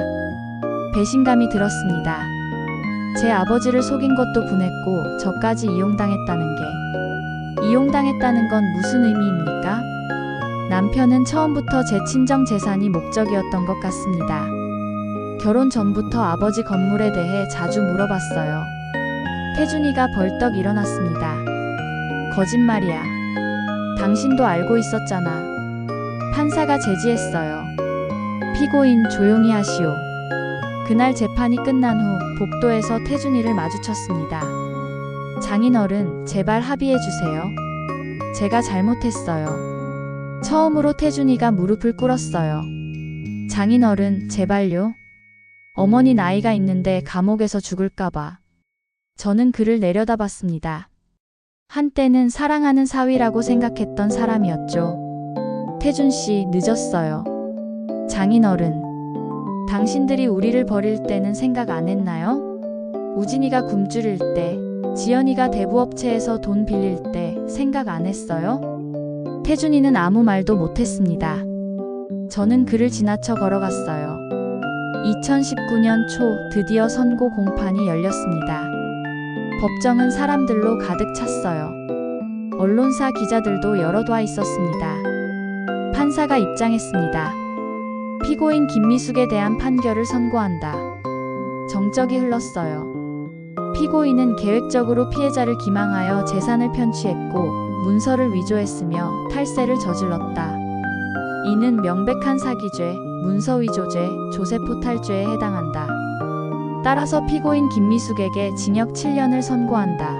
배신감이 들었습니다. 제 아버지를 속인 것도 분했고 저까지 이용당했다는 게. 이용당했다는 건 무슨 의미입니까? 남편은 처음부터 제 친정 재산이 목적이었던 것 같습니다. 결혼 전부터 아버지 건물에 대해 자주 물어봤어요. 태준이가 벌떡 일어났습니다. 거짓말이야. 당신도 알고 있었잖아. 판사가 제지했어요. 피고인 조용히 하시오. 그날 재판이 끝난 후 복도에서 태준이를 마주쳤습니다. 장인어른, 제발 합의해 주세요. 제가 잘못했어요. 처음으로 태준이가 무릎을 꿇었어요. 장인어른, 제발요. 어머니 나이가 있는데 감옥에서 죽을까봐. 저는 그를 내려다봤습니다. 한때는 사랑하는 사위라고 생각했던 사람이었죠. 태준 씨, 늦었어요. 장인어른, 당신들이 우리를 버릴 때는 생각 안 했나요? 우진이가 굶주릴 때, 지연이가 대부업체에서 돈 빌릴 때 생각 안 했어요? 태준이는 아무 말도 못했습니다. 저는 그를 지나쳐 걸어갔어요. 2019년 초 드디어 선고 공판이 열렸습니다. 법정은 사람들로 가득 찼어요. 언론사 기자들도 여럿 와 있었습니다. 판사가 입장했습니다. 피고인 김미숙에 대한 판결을 선고한다. 정적이 흘렀어요. 피고인은 계획적으로 피해자를 기망하여 재산을 편취했고 문서를 위조했으며 탈세를 저질렀다. 이는 명백한 사기죄, 문서위조죄, 조세포탈죄에 해당한다. 따라서 피고인 김미숙에게 징역 7년을 선고한다.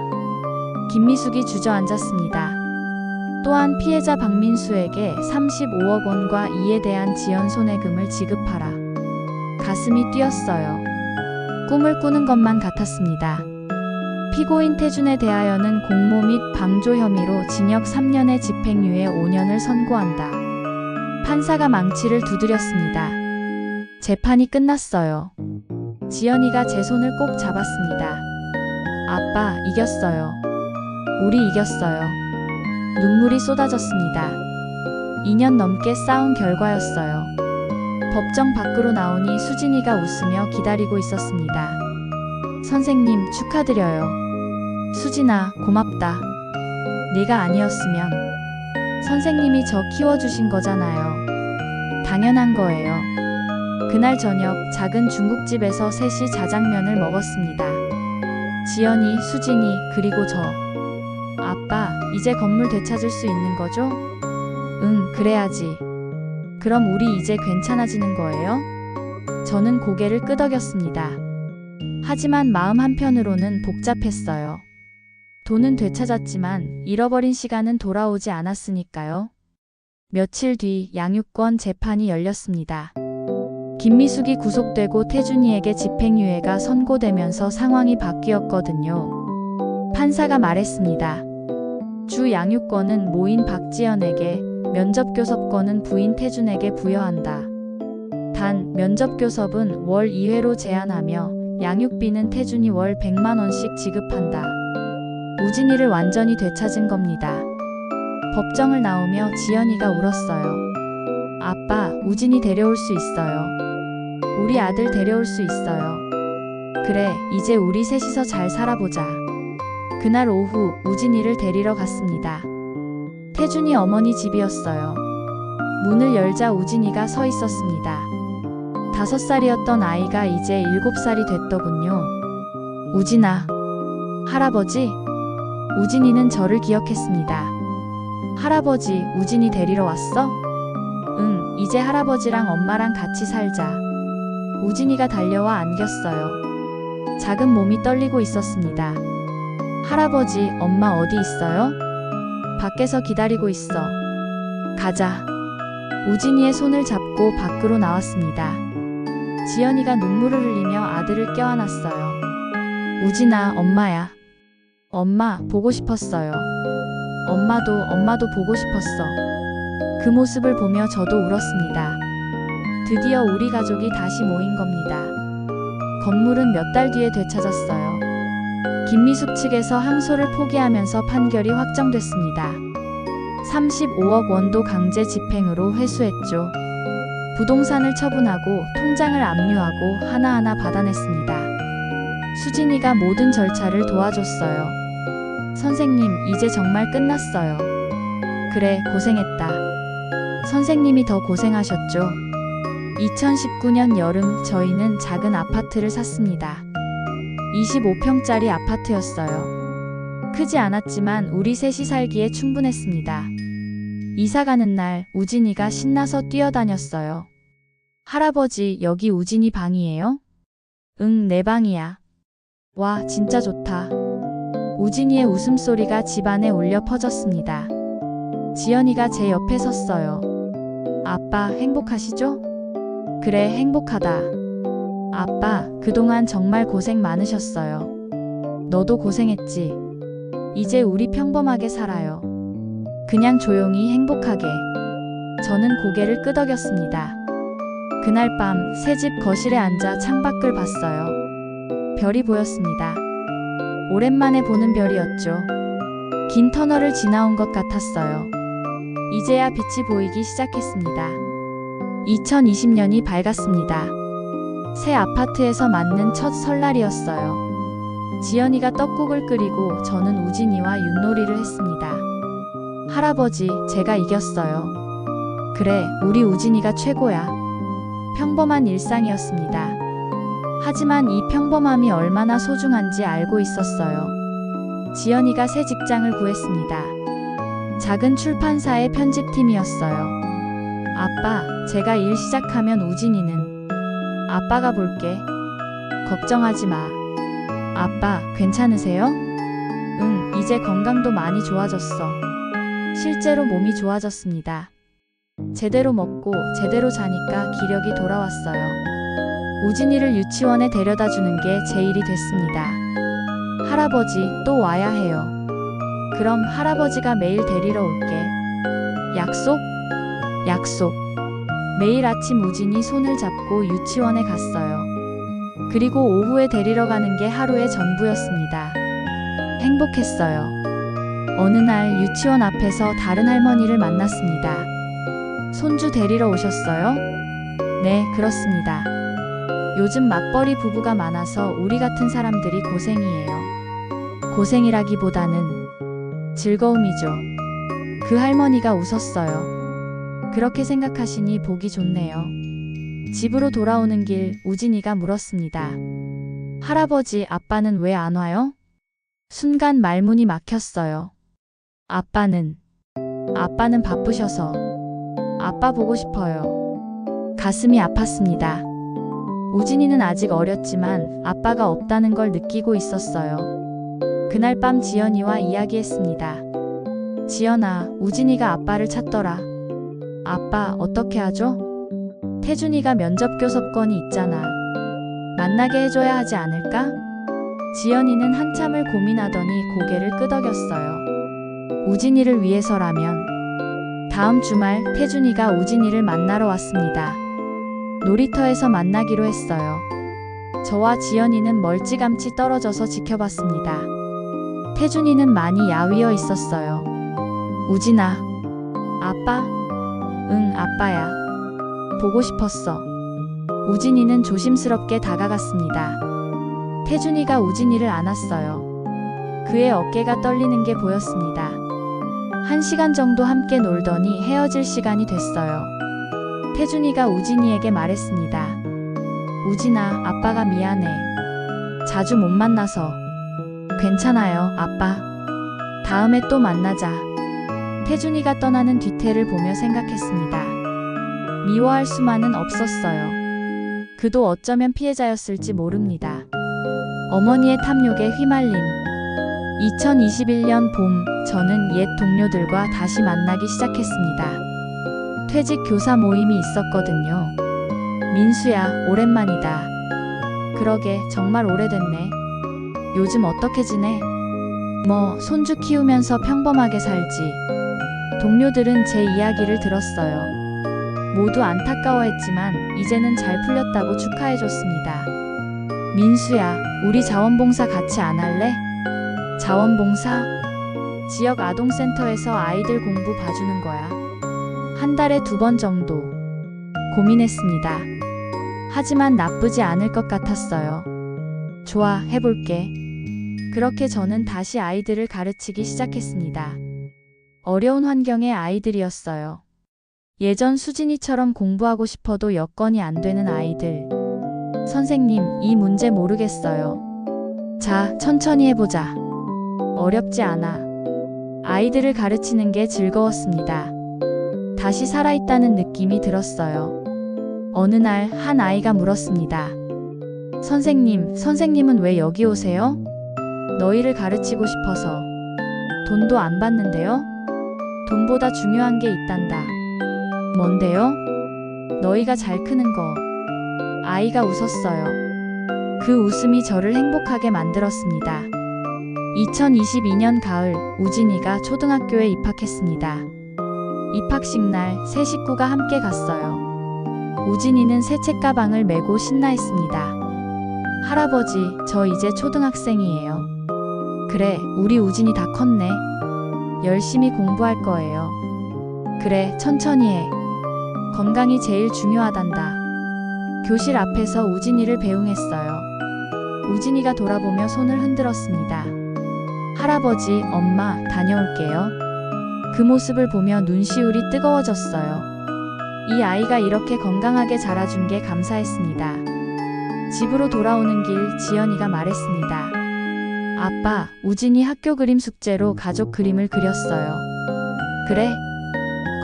김미숙이 주저앉았습니다. 또한 피해자 박민수에게 35억 원과 이에 대한 지연 손해금을 지급하라. 가슴이 뛰었어요. 꿈을 꾸는 것만 같았습니다. 피고인 태준에 대하여는 공모 및 방조 혐의로 징역 3년에 집행유예 5년을 선고한다. 판사가 망치를 두드렸습니다. 재판이 끝났어요. 지연이가 제 손을 꼭 잡았습니다. 아빠, 이겼어요. 우리 이겼어요. 눈물이 쏟아졌습니다. 2년 넘게 싸운 결과였어요. 법정 밖으로 나오니 수진이가 웃으며 기다리고 있었습니다. 선생님, 축하드려요. 수진아, 고맙다. 네가 아니었으면 선생님이 저 키워주신 거잖아요. 당연한 거예요. 그날 저녁 작은 중국집에서 셋이 자장면을 먹었습니다. 지연이, 수진이, 그리고 저. 아빠, 이제 건물 되찾을 수 있는 거죠? 응, 그래야지. 그럼 우리 이제 괜찮아지는 거예요? 저는 고개를 끄덕였습니다. 하지만 마음 한편으로는 복잡했어요. 돈은 되찾았지만 잃어버린 시간은 돌아오지 않았으니까요. 며칠 뒤 양육권 재판이 열렸습니다. 김미숙이 구속되고 태준이에게 집행유예가 선고되면서 상황이 바뀌었거든요. 판사가 말했습니다. 주 양육권은 모인 박지연에게, 면접교섭권은 부인 태준에게 부여한다. 단, 면접교섭은 월 2회로 제한하며 양육비는 태준이 월 100만 원씩 지급한다. 우진이를 완전히 되찾은 겁니다. 법정을 나오며 지연이가 울었어요. 아빠, 우진이 데려올 수 있어요. 우리 아들 데려올 수 있어요. 그래, 이제 우리 셋이서 잘 살아보자. 그날 오후 우진이를 데리러 갔습니다. 태준이 어머니 집이었어요. 문을 열자 우진이가 서 있었습니다. 5살이었던 아이가 이제 7살이 됐더군요. 우진아. 할아버지? 우진이는 저를 기억했습니다. 할아버지, 우진이 데리러 왔어? 응, 이제 할아버지랑 엄마랑 같이 살자. 우진이가 달려와 안겼어요. 작은 몸이 떨리고 있었습니다. 할아버지, 엄마 어디 있어요? 밖에서 기다리고 있어. 가자. 우진이의 손을 잡고 밖으로 나왔습니다. 지연이가 눈물을 흘리며 아들을 껴안았어요. 우진아, 엄마야. 엄마, 보고 싶었어요. 엄마도 보고 싶었어. 그 모습을 보며 저도 울었습니다. 드디어 우리 가족이 다시 모인 겁니다. 건물은 몇 달 뒤에 되찾았어요. 김미숙 측에서 항소를 포기하면서 판결이 확정됐습니다. 35억 원도 강제 집행으로 회수했죠. 부동산을 처분하고 통장을 압류하고 하나하나 받아냈습니다. 수진이가 모든 절차를 도와줬어요. 선생님, 이제 정말 끝났어요. 그래, 고생했다. 선생님이 더 고생하셨죠. 2019년 여름 저희는 작은 아파트를 샀습니다. 25평짜리 아파트였어요. 크지 않았지만 우리 셋이 살기에 충분했습니다. 이사 가는 날 우진이가 신나서 뛰어다녔어요. 할아버지, 여기 우진이 방이에요? 응, 내 방이야. 와, 진짜 좋다. 우진이의 웃음소리가 집안에 울려 퍼졌습니다. 지연이가 제 옆에 섰어요. 아빠, 행복하시죠? 그래, 행복하다. 아빠, 그동안 정말 고생 많으셨어요. 너도 고생했지. 이제 우리 평범하게 살아요. 그냥 조용히 행복하게. 저는 고개를 끄덕였습니다. 그날 밤 새 집 거실에 앉아 창밖을 봤어요. 별이 보였습니다. 오랜만에 보는 별이었죠. 긴 터널을 지나온 것 같았어요. 이제야 빛이 보이기 시작했습니다. 2020년이 밝았습니다. 새 아파트에서 맞는 첫 설날이었어요. 지연이가 떡국을 끓이고 저는 우진이와 윷놀이를 했습니다. 할아버지, 제가 이겼어요. 그래, 우리 우진이가 최고야. 평범한 일상이었습니다. 하지만 이 평범함이 얼마나 소중한지 알고 있었어요. 지연이가 새 직장을 구했습니다. 작은 출판사의 편집팀이었어요. 아빠, 제가 일 시작하면 우진이는 아빠가 볼게. 걱정하지 마. 아빠, 괜찮으세요? 응, 이제 건강도 많이 좋아졌어. 실제로 몸이 좋아졌습니다. 제대로 먹고 제대로 자니까 기력이 돌아왔어요. 우진이를 유치원에 데려다 주는 게 제 일이 됐습니다. 할아버지, 또 와야 해요. 그럼 할아버지가 매일 데리러 올게. 약속? 약속. 매일 아침 우진이 손을 잡고 유치원에 갔어요. 그리고 오후에 데리러 가는 게 하루의 전부였습니다. 행복했어요. 어느 날 유치원 앞에서 다른 할머니를 만났습니다. 손주 데리러 오셨어요? 네, 그렇습니다. 요즘 맞벌이 부부가 많아서 우리 같은 사람들이 고생이에요. 고생이라기보다는 즐거움이죠. 그 할머니가 웃었어요. 그렇게 생각하시니 보기 좋네요. 집으로 돌아오는 길 우진이가 물었습니다. 할아버지, 아빠는 왜 안 와요? 순간 말문이 막혔어요. 아빠는 바쁘셔서. 아빠 보고 싶어요. 가슴이 아팠습니다. 우진이는 아직 어렸지만 아빠가 없다는 걸 느끼고 있었어요. 그날 밤 지연이와 이야기했습니다. 지연아, 우진이가 아빠를 찾더라. 아빠, 어떻게 하죠? 태준이가 면접 교섭권이 있잖아. 만나게 해줘야 하지 않을까? 지연이는 한참을 고민하더니 고개를 끄덕였어요. 우진이를 위해서라면. 다음 주말 태준이가 우진이를 만나러 왔습니다. 놀이터에서 만나기로 했어요. 저와 지연이는 멀찌감치 떨어져서 지켜봤습니다. 태준이는 많이 야위어 있었어요. 우진아. 아빠? 응, 아빠야. 보고 싶었어. 우진이는 조심스럽게 다가갔습니다. 태준이가 우진이를 안았어요. 그의 어깨가 떨리는 게 보였습니다. 1시간 정도 함께 놀더니 헤어질 시간이 됐어요. 태준이가 우진이에게 말했습니다. 우진아, 아빠가 미안해. 자주 못 만나서. 괜찮아요, 아빠. 다음에 또 만나자. 태준이가 떠나는 뒤태를 보며 생각했습니다. 미워할 수만은 없었어요. 그도 어쩌면 피해자였을지 모릅니다. 어머니의 탐욕에 휘말린 2021년 봄, 저는 옛 동료들과 다시 만나기 시작했습니다. 퇴직 교사 모임이 있었거든요. 민수야, 오랜만이다. 그러게, 정말 오래됐네. 요즘 어떻게 지내? 뭐, 손주 키우면서 평범하게 살지. 동료들은 제 이야기를 들었어요. 모두 안타까워했지만 이제는 잘 풀렸다고 축하해줬습니다. 민수야, 우리 자원봉사 같이 안 할래? 자원봉사? 지역 아동센터에서 아이들 공부 봐주는 거야. 한 달에 2번 정도. 고민했습니다. 하지만 나쁘지 않을 것 같았어요. 좋아, 해볼게. 그렇게 저는 다시 아이들을 가르치기 시작했습니다. 어려운 환경의 아이들이었어요. 예전 수진이처럼 공부하고 싶어도 여건이 안 되는 아이들. 선생님, 이 문제 모르겠어요. 자, 천천히 해보자. 어렵지 않아. 아이들을 가르치는 게 즐거웠습니다. 다시 살아있다는 느낌이 들었어요. 어느 날 한 아이가 물었습니다. 선생님, 선생님은 왜 여기 오세요? 너희를 가르치고 싶어서. 돈도 안 받는데요? 돈보다 중요한 게 있단다. 뭔데요? 너희가 잘 크는 거. 아이가 웃었어요. 그 웃음이 저를 행복하게 만들었습니다. 2022년 가을, 우진이가 초등학교에 입학했습니다. 입학식 날 새 식구가 함께 갔어요. 우진이는 새 책가방을 메고 신나했습니다. 할아버지, 저 이제 초등학생이에요. 그래, 우리 우진이 다 컸네. 열심히 공부할 거예요. 그래, 천천히 해. 건강이 제일 중요하단다. 교실 앞에서 우진이를 배웅했어요. 우진이가 돌아보며 손을 흔들었습니다. 할아버지, 엄마, 다녀올게요. 그 모습을 보며 눈시울이 뜨거워졌어요. 이 아이가 이렇게 건강하게 자라준 게 감사했습니다. 집으로 돌아오는 길, 지연이가 말했습니다. 아빠, 우진이 학교 그림 숙제로 가족 그림을 그렸어요. 그래?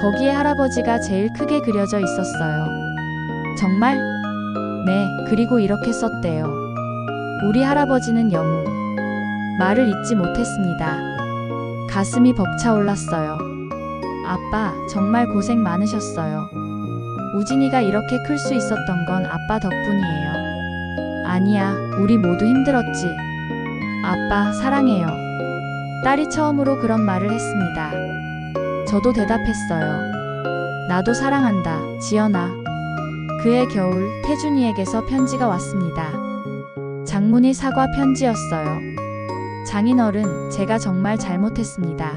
거기에 할아버지가 제일 크게 그려져 있었어요. 정말? 네, 그리고 이렇게 썼대요. 우리 할아버지는 영웅. 말을 잇지 못했습니다. 가슴이 벅차올랐어요. 아빠, 정말 고생 많으셨어요. 우진이가 이렇게 클 수 있었던 건 아빠 덕분이에요. 아니야, 우리 모두 힘들었지. 아빠, 사랑해요. 딸이 처음으로 그런 말을 했습니다. 저도 대답했어요. 나도 사랑한다, 지연아. 그해 겨울, 태준이에게서 편지가 왔습니다. 장문의 사과 편지였어요. 장인어른, 제가 정말 잘못했습니다.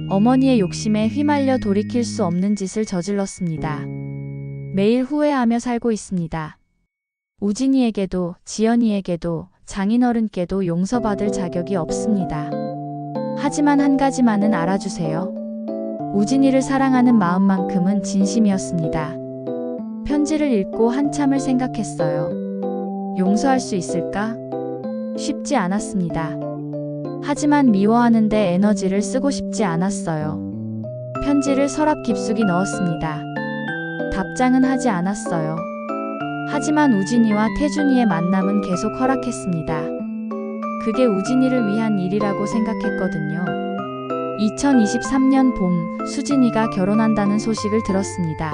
어머니의 욕심에 휘말려 돌이킬 수 없는 짓을 저질렀습니다. 매일 후회하며 살고 있습니다. 우진이에게도, 지연이에게도, 장인어른께도 용서받을 자격이 없습니다. 하지만 한 가지만은 알아주세요. 우진이를 사랑하는 마음만큼은 진심이었습니다. 편지를 읽고 한참을 생각했어요. 용서할 수 있을까? 쉽지 않았습니다. 하지만 미워하는데 에너지를 쓰고 싶지 않았어요. 편지를 서랍 깊숙이 넣었습니다. 답장은 하지 않았어요. 하지만 우진이와 태준이의 만남은 계속 허락했습니다. 그게 우진이를 위한 일이라고 생각했거든요. 2023년 봄, 수진이가 결혼한다는 소식을 들었습니다.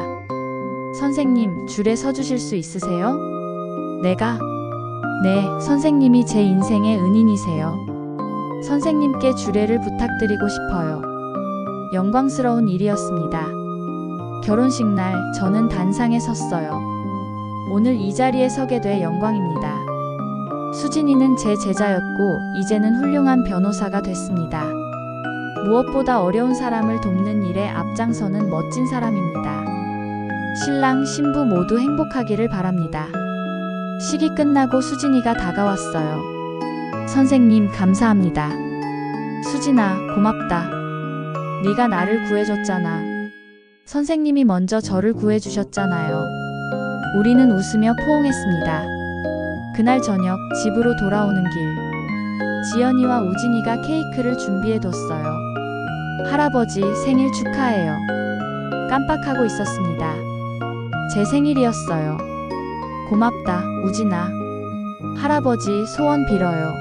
선생님, 줄에 서주실 수 있으세요? 내가? 네, 선생님이 제 인생의 은인이세요. 선생님께 주례를 부탁드리고 싶어요. 영광스러운 일이었습니다. 결혼식 날 저는 단상에 섰어요. 오늘 이 자리에 서게 돼 영광입니다. 수진이는 제 제자였고 이제는 훌륭한 변호사가 됐습니다. 무엇보다 어려운 사람을 돕는 일에 앞장서는 멋진 사람입니다. 신랑, 신부 모두 행복하기를 바랍니다. 식이 끝나고 수진이가 다가왔어요. 선생님, 감사합니다. 수진아, 고맙다. 네가 나를 구해줬잖아. 선생님이 먼저 저를 구해주셨잖아요. 우리는 웃으며 포옹했습니다. 그날 저녁 집으로 돌아오는 길, 지연이와 우진이가 케이크를 준비해뒀어요. 할아버지 생일 축하해요. 깜빡하고 있었습니다. 제 생일이었어요. 고맙다, 우진아. 할아버지 소원 빌어요.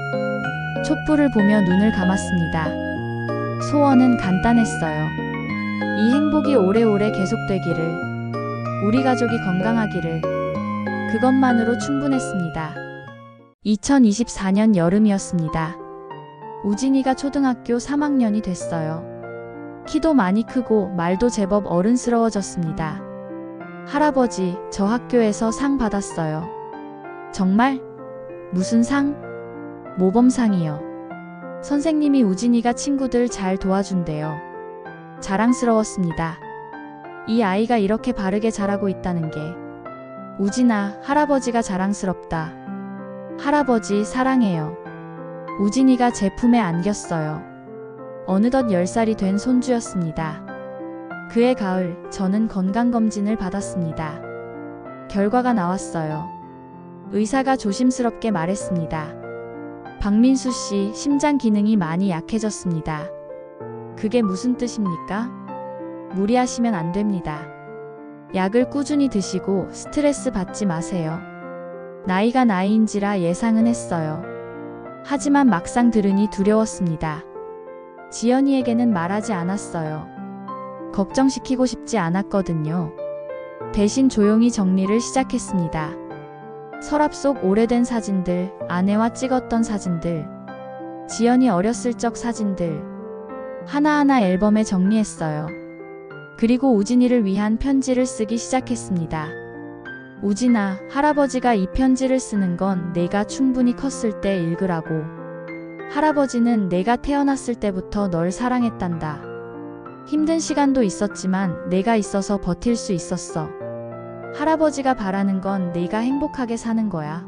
촛불을 보며 눈을 감았습니다. 소원은 간단했어요. 이 행복이 오래오래 계속되기를, 우리 가족이 건강하기를, 그것만으로 충분했습니다. 2024년 여름이었습니다. 우진이가 초등학교 3학년이 됐어요. 키도 많이 크고 말도 제법 어른스러워졌습니다. 할아버지, 저 학교에서 상 받았어요. 정말? 무슨 상? 모범상이요. 선생님이 우진이가 친구들 잘 도와준대요. 자랑스러웠습니다. 이 아이가 이렇게 바르게 자라고 있다는 게. 우진아, 할아버지가 자랑스럽다. 할아버지 사랑해요. 우진이가 제 품에 안겼어요. 어느덧 10살이 된 손주였습니다. 그해 가을, 저는 건강검진을 받았습니다. 결과가 나왔어요. 의사가 조심스럽게 말했습니다. 박민수 씨, 심장 기능이 많이 약해졌습니다. 그게 무슨 뜻입니까? 무리하시면 안 됩니다. 약을 꾸준히 드시고 스트레스 받지 마세요. 나이가 나이인지라 예상은 했어요. 하지만 막상 들으니 두려웠습니다. 지연이에게는 말하지 않았어요. 걱정시키고 싶지 않았거든요. 대신 조용히 정리를 시작했습니다. 서랍 속 오래된 사진들, 아내와 찍었던 사진들, 지연이 어렸을 적 사진들, 하나하나 앨범에 정리했어요. 그리고 우진이를 위한 편지를 쓰기 시작했습니다. 우진아, 할아버지가 이 편지를 쓰는 건 내가 충분히 컸을 때 읽으라고. 할아버지는 내가 태어났을 때부터 널 사랑했단다. 힘든 시간도 있었지만 내가 있어서 버틸 수 있었어. 할아버지가 바라는 건 네가 행복하게 사는 거야.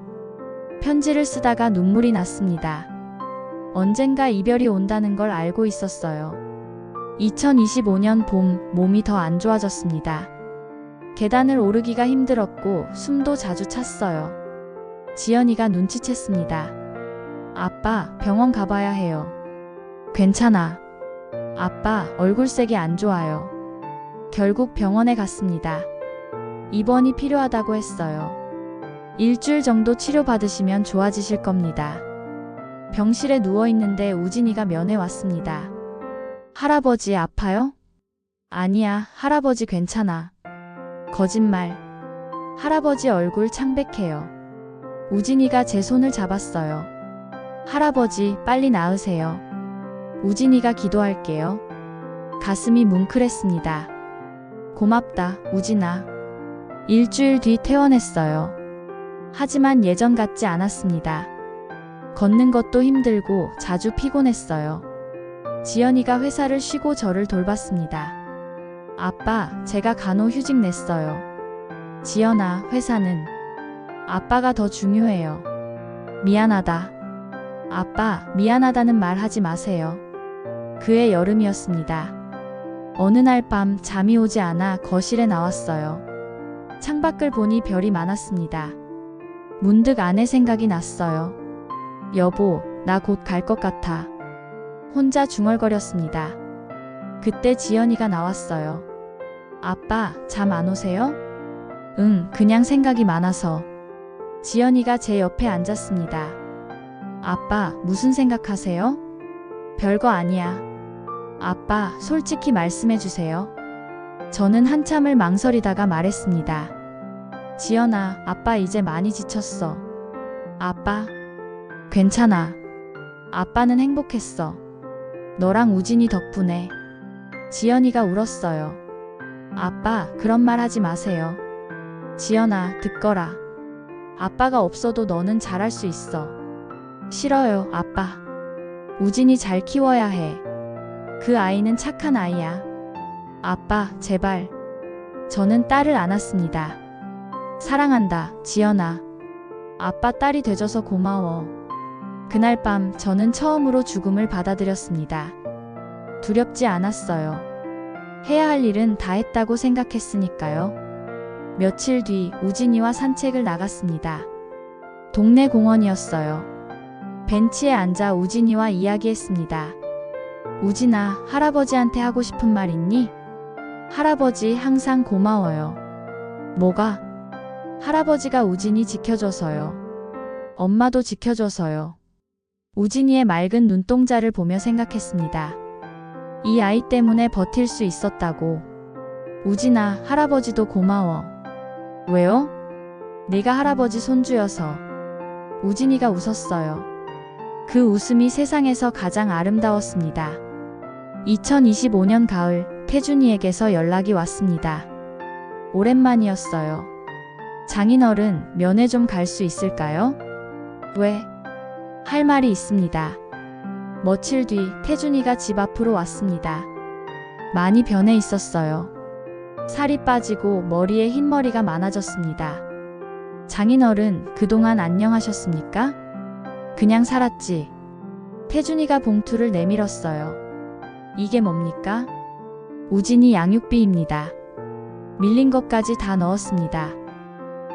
편지를 쓰다가 눈물이 났습니다. 언젠가 이별이 온다는 걸 알고 있었어요. 2025년 봄, 몸이 더 안 좋아졌습니다. 계단을 오르기가 힘들었고 숨도 자주 찼어요. 지연이가 눈치챘습니다. 아빠, 병원 가봐야 해요. 괜찮아. 아빠, 얼굴색이 안 좋아요. 결국 병원에 갔습니다. 입원이 필요하다고 했어요. 일주일 정도 치료받으시면 좋아지실 겁니다. 병실에 누워있는데 우진이가 면회 왔습니다. 할아버지 아파요? 아니야, 할아버지 괜찮아. 거짓말. 할아버지 얼굴 창백해요. 우진이가 제 손을 잡았어요. 할아버지, 빨리 나으세요. 우진이가 기도할게요. 가슴이 뭉클했습니다. 고맙다, 우진아. 일주일 뒤 퇴원했어요. 하지만 예전 같지 않았습니다. 걷는 것도 힘들고 자주 피곤했어요. 지연이가 회사를 쉬고 저를 돌봤습니다. 아빠, 제가 간호휴직 냈어요. 지연아, 회사는 아빠가 더 중요해요. 미안하다. 아빠, 미안하다는 말 하지 마세요. 그해 여름이었습니다. 어느 날 밤 잠이 오지 않아 거실에 나왔어요. 창밖을 보니 별이 많았습니다. 문득 아내 생각이 났어요. 여보, 나 곧 갈 것 같아. 혼자 중얼거렸습니다. 그때 지연이가 나왔어요. 아빠, 잠 안 오세요? 응, 그냥 생각이 많아서. 지연이가 제 옆에 앉았습니다. 아빠, 무슨 생각하세요? 별거 아니야. 아빠, 솔직히 말씀해 주세요. 저는 한참을 망설이다가 말했습니다. 지연아, 아빠 이제 많이 지쳤어. 아빠, 괜찮아. 아빠는 행복했어. 너랑 우진이 덕분에. 지연이가 울었어요. 아빠, 그런 말 하지 마세요. 지연아, 듣거라. 아빠가 없어도 너는 잘할 수 있어. 싫어요, 아빠. 우진이 잘 키워야 해. 그 아이는 착한 아이야. 아빠, 제발. 저는 딸을 안았습니다. 사랑한다, 지연아. 아빠 딸이 돼줘서 고마워. 그날 밤 저는 처음으로 죽음을 받아들였습니다. 두렵지 않았어요. 해야 할 일은 다 했다고 생각했으니까요. 며칠 뒤 우진이와 산책을 나갔습니다. 동네 공원이었어요. 벤치에 앉아 우진이와 이야기했습니다. 우진아, 할아버지한테 하고 싶은 말 있니? 할아버지 항상 고마워요. 뭐가? 할아버지가 우진이 지켜줘서요. 엄마도 지켜줘서요. 우진이의 맑은 눈동자를 보며 생각했습니다. 이 아이 때문에 버틸 수 있었다고. 우진아, 할아버지도 고마워. 왜요? 네가 할아버지 손주여서. 우진이가 웃었어요. 그 웃음이 세상에서 가장 아름다웠습니다. 2025년 가을, 태준이에게서 연락이 왔습니다. 오랜만이었어요. 장인어른, 면회 좀 갈 수 있을까요? 왜? 할 말이 있습니다. 며칠 뒤 태준이가 집 앞으로 왔습니다. 많이 변해 있었어요. 살이 빠지고 머리에 흰머리가 많아졌습니다. 장인어른, 그동안 안녕하셨습니까? 그냥 살았지. 태준이가 봉투를 내밀었어요. 이게 뭡니까? 우진이 양육비입니다. 밀린 것까지 다 넣었습니다.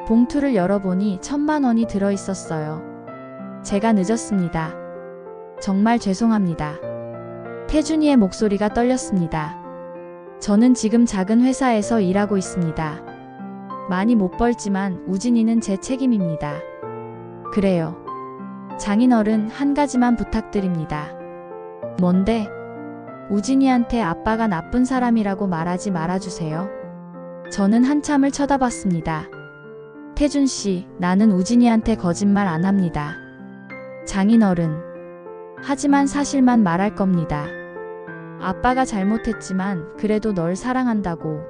봉투를 열어보니 1,000만 원이 들어있었어요. 제가 늦었습니다. 정말 죄송합니다. 태준이의 목소리가 떨렸습니다. 저는 지금 작은 회사에서 일하고 있습니다. 많이 못 벌지만 우진이는 제 책임입니다. 그래요. 장인어른, 한 가지만 부탁드립니다. 뭔데? 우진이한테 아빠가 나쁜 사람이라고 말하지 말아주세요. 저는 한참을 쳐다봤습니다. 태준 씨, 나는 우진이한테 거짓말 안 합니다. 장인어른. 하지만 사실만 말할 겁니다. 아빠가 잘못했지만 그래도 널 사랑한다고.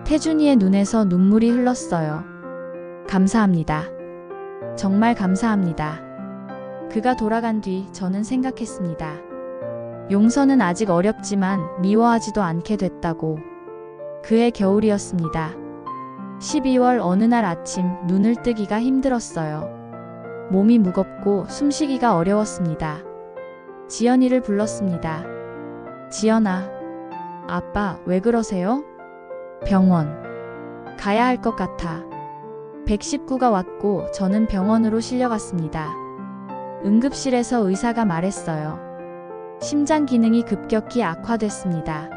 태준이의 눈에서 눈물이 흘렀어요. 감사합니다. 정말 감사합니다. 그가 돌아간 뒤 저는 생각했습니다. 용서는 아직 어렵지만 미워하지도 않게 됐다고. 그해 겨울이었습니다. 12월 어느 날 아침 눈을 뜨기가 힘들었어요. 몸이 무겁고 숨쉬기가 어려웠습니다. 지연이를 불렀습니다. 지연아. 아빠, 왜 그러세요? 병원. 가야 할 것 같아. 119가 왔고 저는 병원으로 실려갔습니다. 응급실에서 의사가 말했어요. 심장 기능이 급격히 악화됐습니다.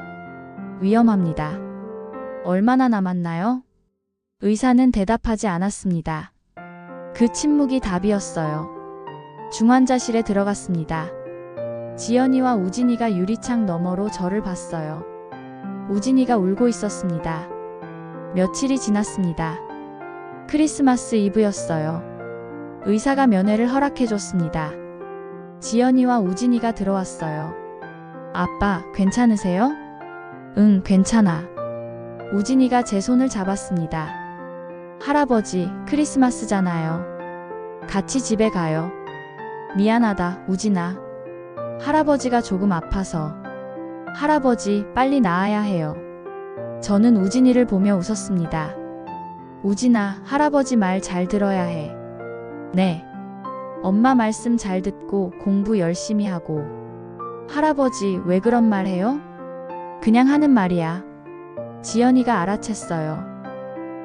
위험합니다. 얼마나 남았나요? 의사는 대답하지 않았습니다. 그 침묵이 답이었어요. 중환자실에 들어갔습니다. 지연이와 우진이가 유리창 너머로 저를 봤어요. 우진이가 울고 있었습니다. 며칠이 지났습니다. 크리스마스 이브였어요. 의사가 면회를 허락해줬습니다. 지연이와 우진이가 들어왔어요. 아빠, 괜찮으세요? 응, 괜찮아. 우진이가 제 손을 잡았습니다. 할아버지, 크리스마스잖아요. 같이 집에 가요. 미안하다, 우진아. 할아버지가 조금 아파서. 할아버지, 빨리 나아야 해요. 저는 우진이를 보며 웃었습니다. 우진아, 할아버지 말 잘 들어야 해. 네. 엄마 말씀 잘 듣고 공부 열심히 하고. 할아버지, 왜 그런 말 해요? 그냥 하는 말이야. 지연이가 알아챘어요.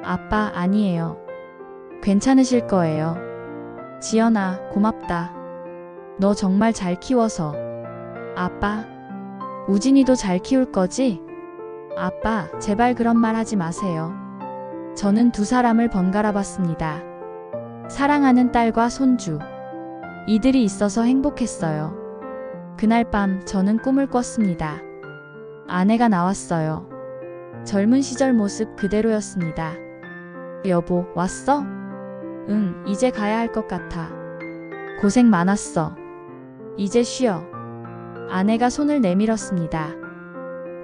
아빠, 아니에요. 괜찮으실 거예요. 지연아, 고맙다. 너 정말 잘 키워서. 아빠, 우진이도 잘 키울 거지? 아빠, 제발 그런 말 하지 마세요. 저는 두 사람을 번갈아 봤습니다. 사랑하는 딸과 손주. 이들이 있어서 행복했어요. 그날 밤 저는 꿈을 꿨습니다. 아내가 나왔어요. 젊은 시절 모습 그대로였습니다. 여보, 왔어? 응, 이제 가야 할 것 같아. 고생 많았어. 이제 쉬어. 아내가 손을 내밀었습니다.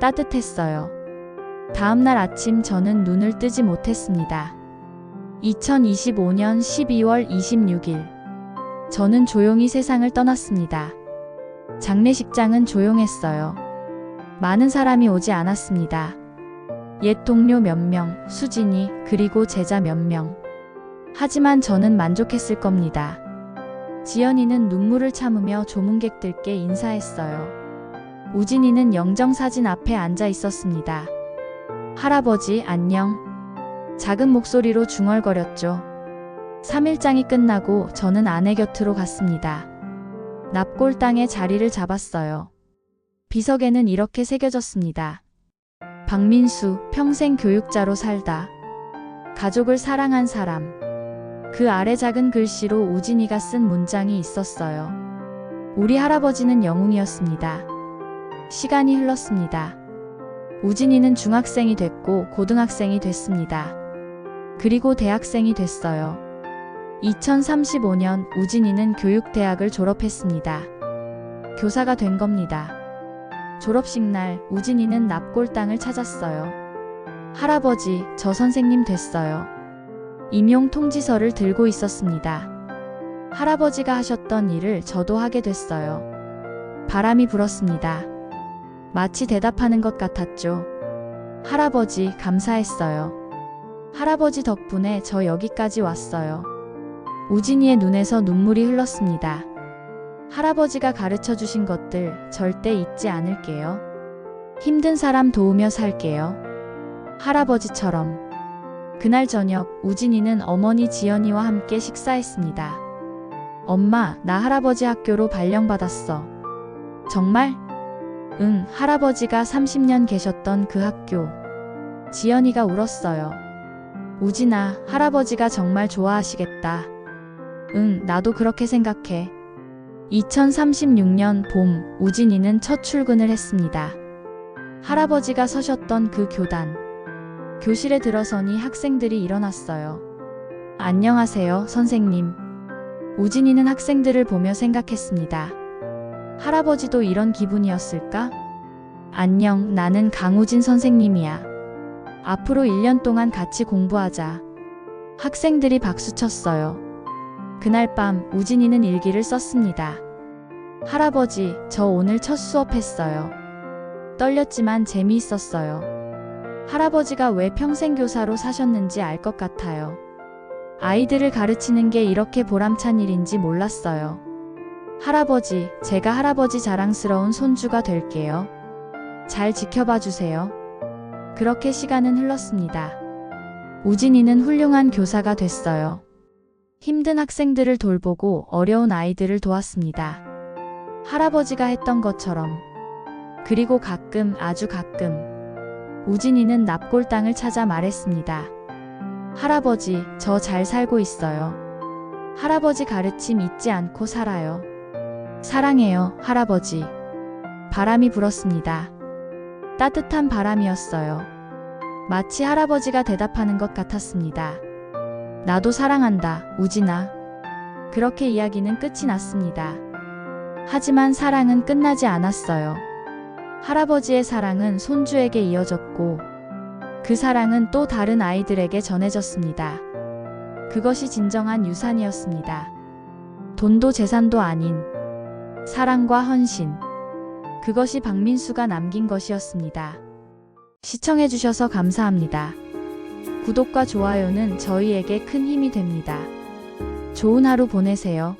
따뜻했어요. 다음날 아침 저는 눈을 뜨지 못했습니다. 2025년 12월 26일. 저는 조용히 세상을 떠났습니다. 장례식장은 조용했어요. 많은 사람이 오지 않았습니다. 옛 동료 몇 명, 수진이, 그리고 제자 몇 명. 하지만 저는 만족했을 겁니다. 지연이는 눈물을 참으며 조문객들께 인사했어요. 우진이는 영정사진 앞에 앉아 있었습니다. 할아버지, 안녕. 작은 목소리로 중얼거렸죠. 3일장이 끝나고 저는 아내 곁으로 갔습니다. 납골당에 자리를 잡았어요. 비석에는 이렇게 새겨졌습니다. 박민수, 평생 교육자로 살다. 가족을 사랑한 사람. 그 아래 작은 글씨로 우진이가 쓴 문장이 있었어요. 우리 할아버지는 영웅이었습니다. 시간이 흘렀습니다. 우진이는 중학생이 됐고 고등학생이 됐습니다. 그리고 대학생이 됐어요. 2035년 우진이는 교육대학을 졸업했습니다. 교사가 된 겁니다. 졸업식 날 우진이는 납골당을 찾았어요. 할아버지, 저 선생님 됐어요. 임용 통지서를 들고 있었습니다. 할아버지가 하셨던 일을 저도 하게 됐어요. 바람이 불었습니다. 마치 대답하는 것 같았죠. 할아버지, 감사했어요. 할아버지 덕분에 저 여기까지 왔어요. 우진이의 눈에서 눈물이 흘렀습니다. 할아버지가 가르쳐 주신 것들 절대 잊지 않을게요. 힘든 사람 도우며 살게요. 할아버지처럼. 그날 저녁 우진이는 어머니 지연이와 함께 식사했습니다. 엄마, 나 할아버지 학교로 발령받았어. 정말? 응, 할아버지가 30년 계셨던 그 학교. 지연이가 울었어요. 우진아, 할아버지가 정말 좋아하시겠다. 응, 나도 그렇게 생각해. 2036년 봄, 우진이는 첫 출근을 했습니다. 할아버지가 서셨던 그 교단. 교실에 들어서니 학생들이 일어났어요. 안녕하세요, 선생님. 우진이는 학생들을 보며 생각했습니다. 할아버지도 이런 기분이었을까? 안녕, 나는 강우진 선생님이야. 앞으로 1년 동안 같이 공부하자. 학생들이 박수쳤어요. 그날 밤 우진이는 일기를 썼습니다. 할아버지, 저 오늘 첫 수업했어요. 떨렸지만 재미있었어요. 할아버지가 왜 평생교사로 사셨는지 알 것 같아요. 아이들을 가르치는 게 이렇게 보람찬 일인지 몰랐어요. 할아버지, 제가 할아버지 자랑스러운 손주가 될게요. 잘 지켜봐 주세요. 그렇게 시간은 흘렀습니다. 우진이는 훌륭한 교사가 됐어요. 힘든 학생들을 돌보고 어려운 아이들을 도왔습니다. 할아버지가 했던 것처럼. 그리고 가끔, 아주 가끔 우진이는 납골당을 찾아 말했습니다. 할아버지, 저 잘 살고 있어요. 할아버지 가르침 잊지 않고 살아요. 사랑해요, 할아버지. 바람이 불었습니다. 따뜻한 바람이었어요. 마치 할아버지가 대답하는 것 같았습니다. 나도 사랑한다, 우진아. 그렇게 이야기는 끝이 났습니다. 하지만 사랑은 끝나지 않았어요. 할아버지의 사랑은 손주에게 이어졌고 그 사랑은 또 다른 아이들에게 전해졌습니다. 그것이 진정한 유산이었습니다. 돈도 재산도 아닌 사랑과 헌신. 그것이 박민수가 남긴 것이었습니다. 시청해주셔서 감사합니다. 구독과 좋아요는 저희에게 큰 힘이 됩니다. 좋은 하루 보내세요.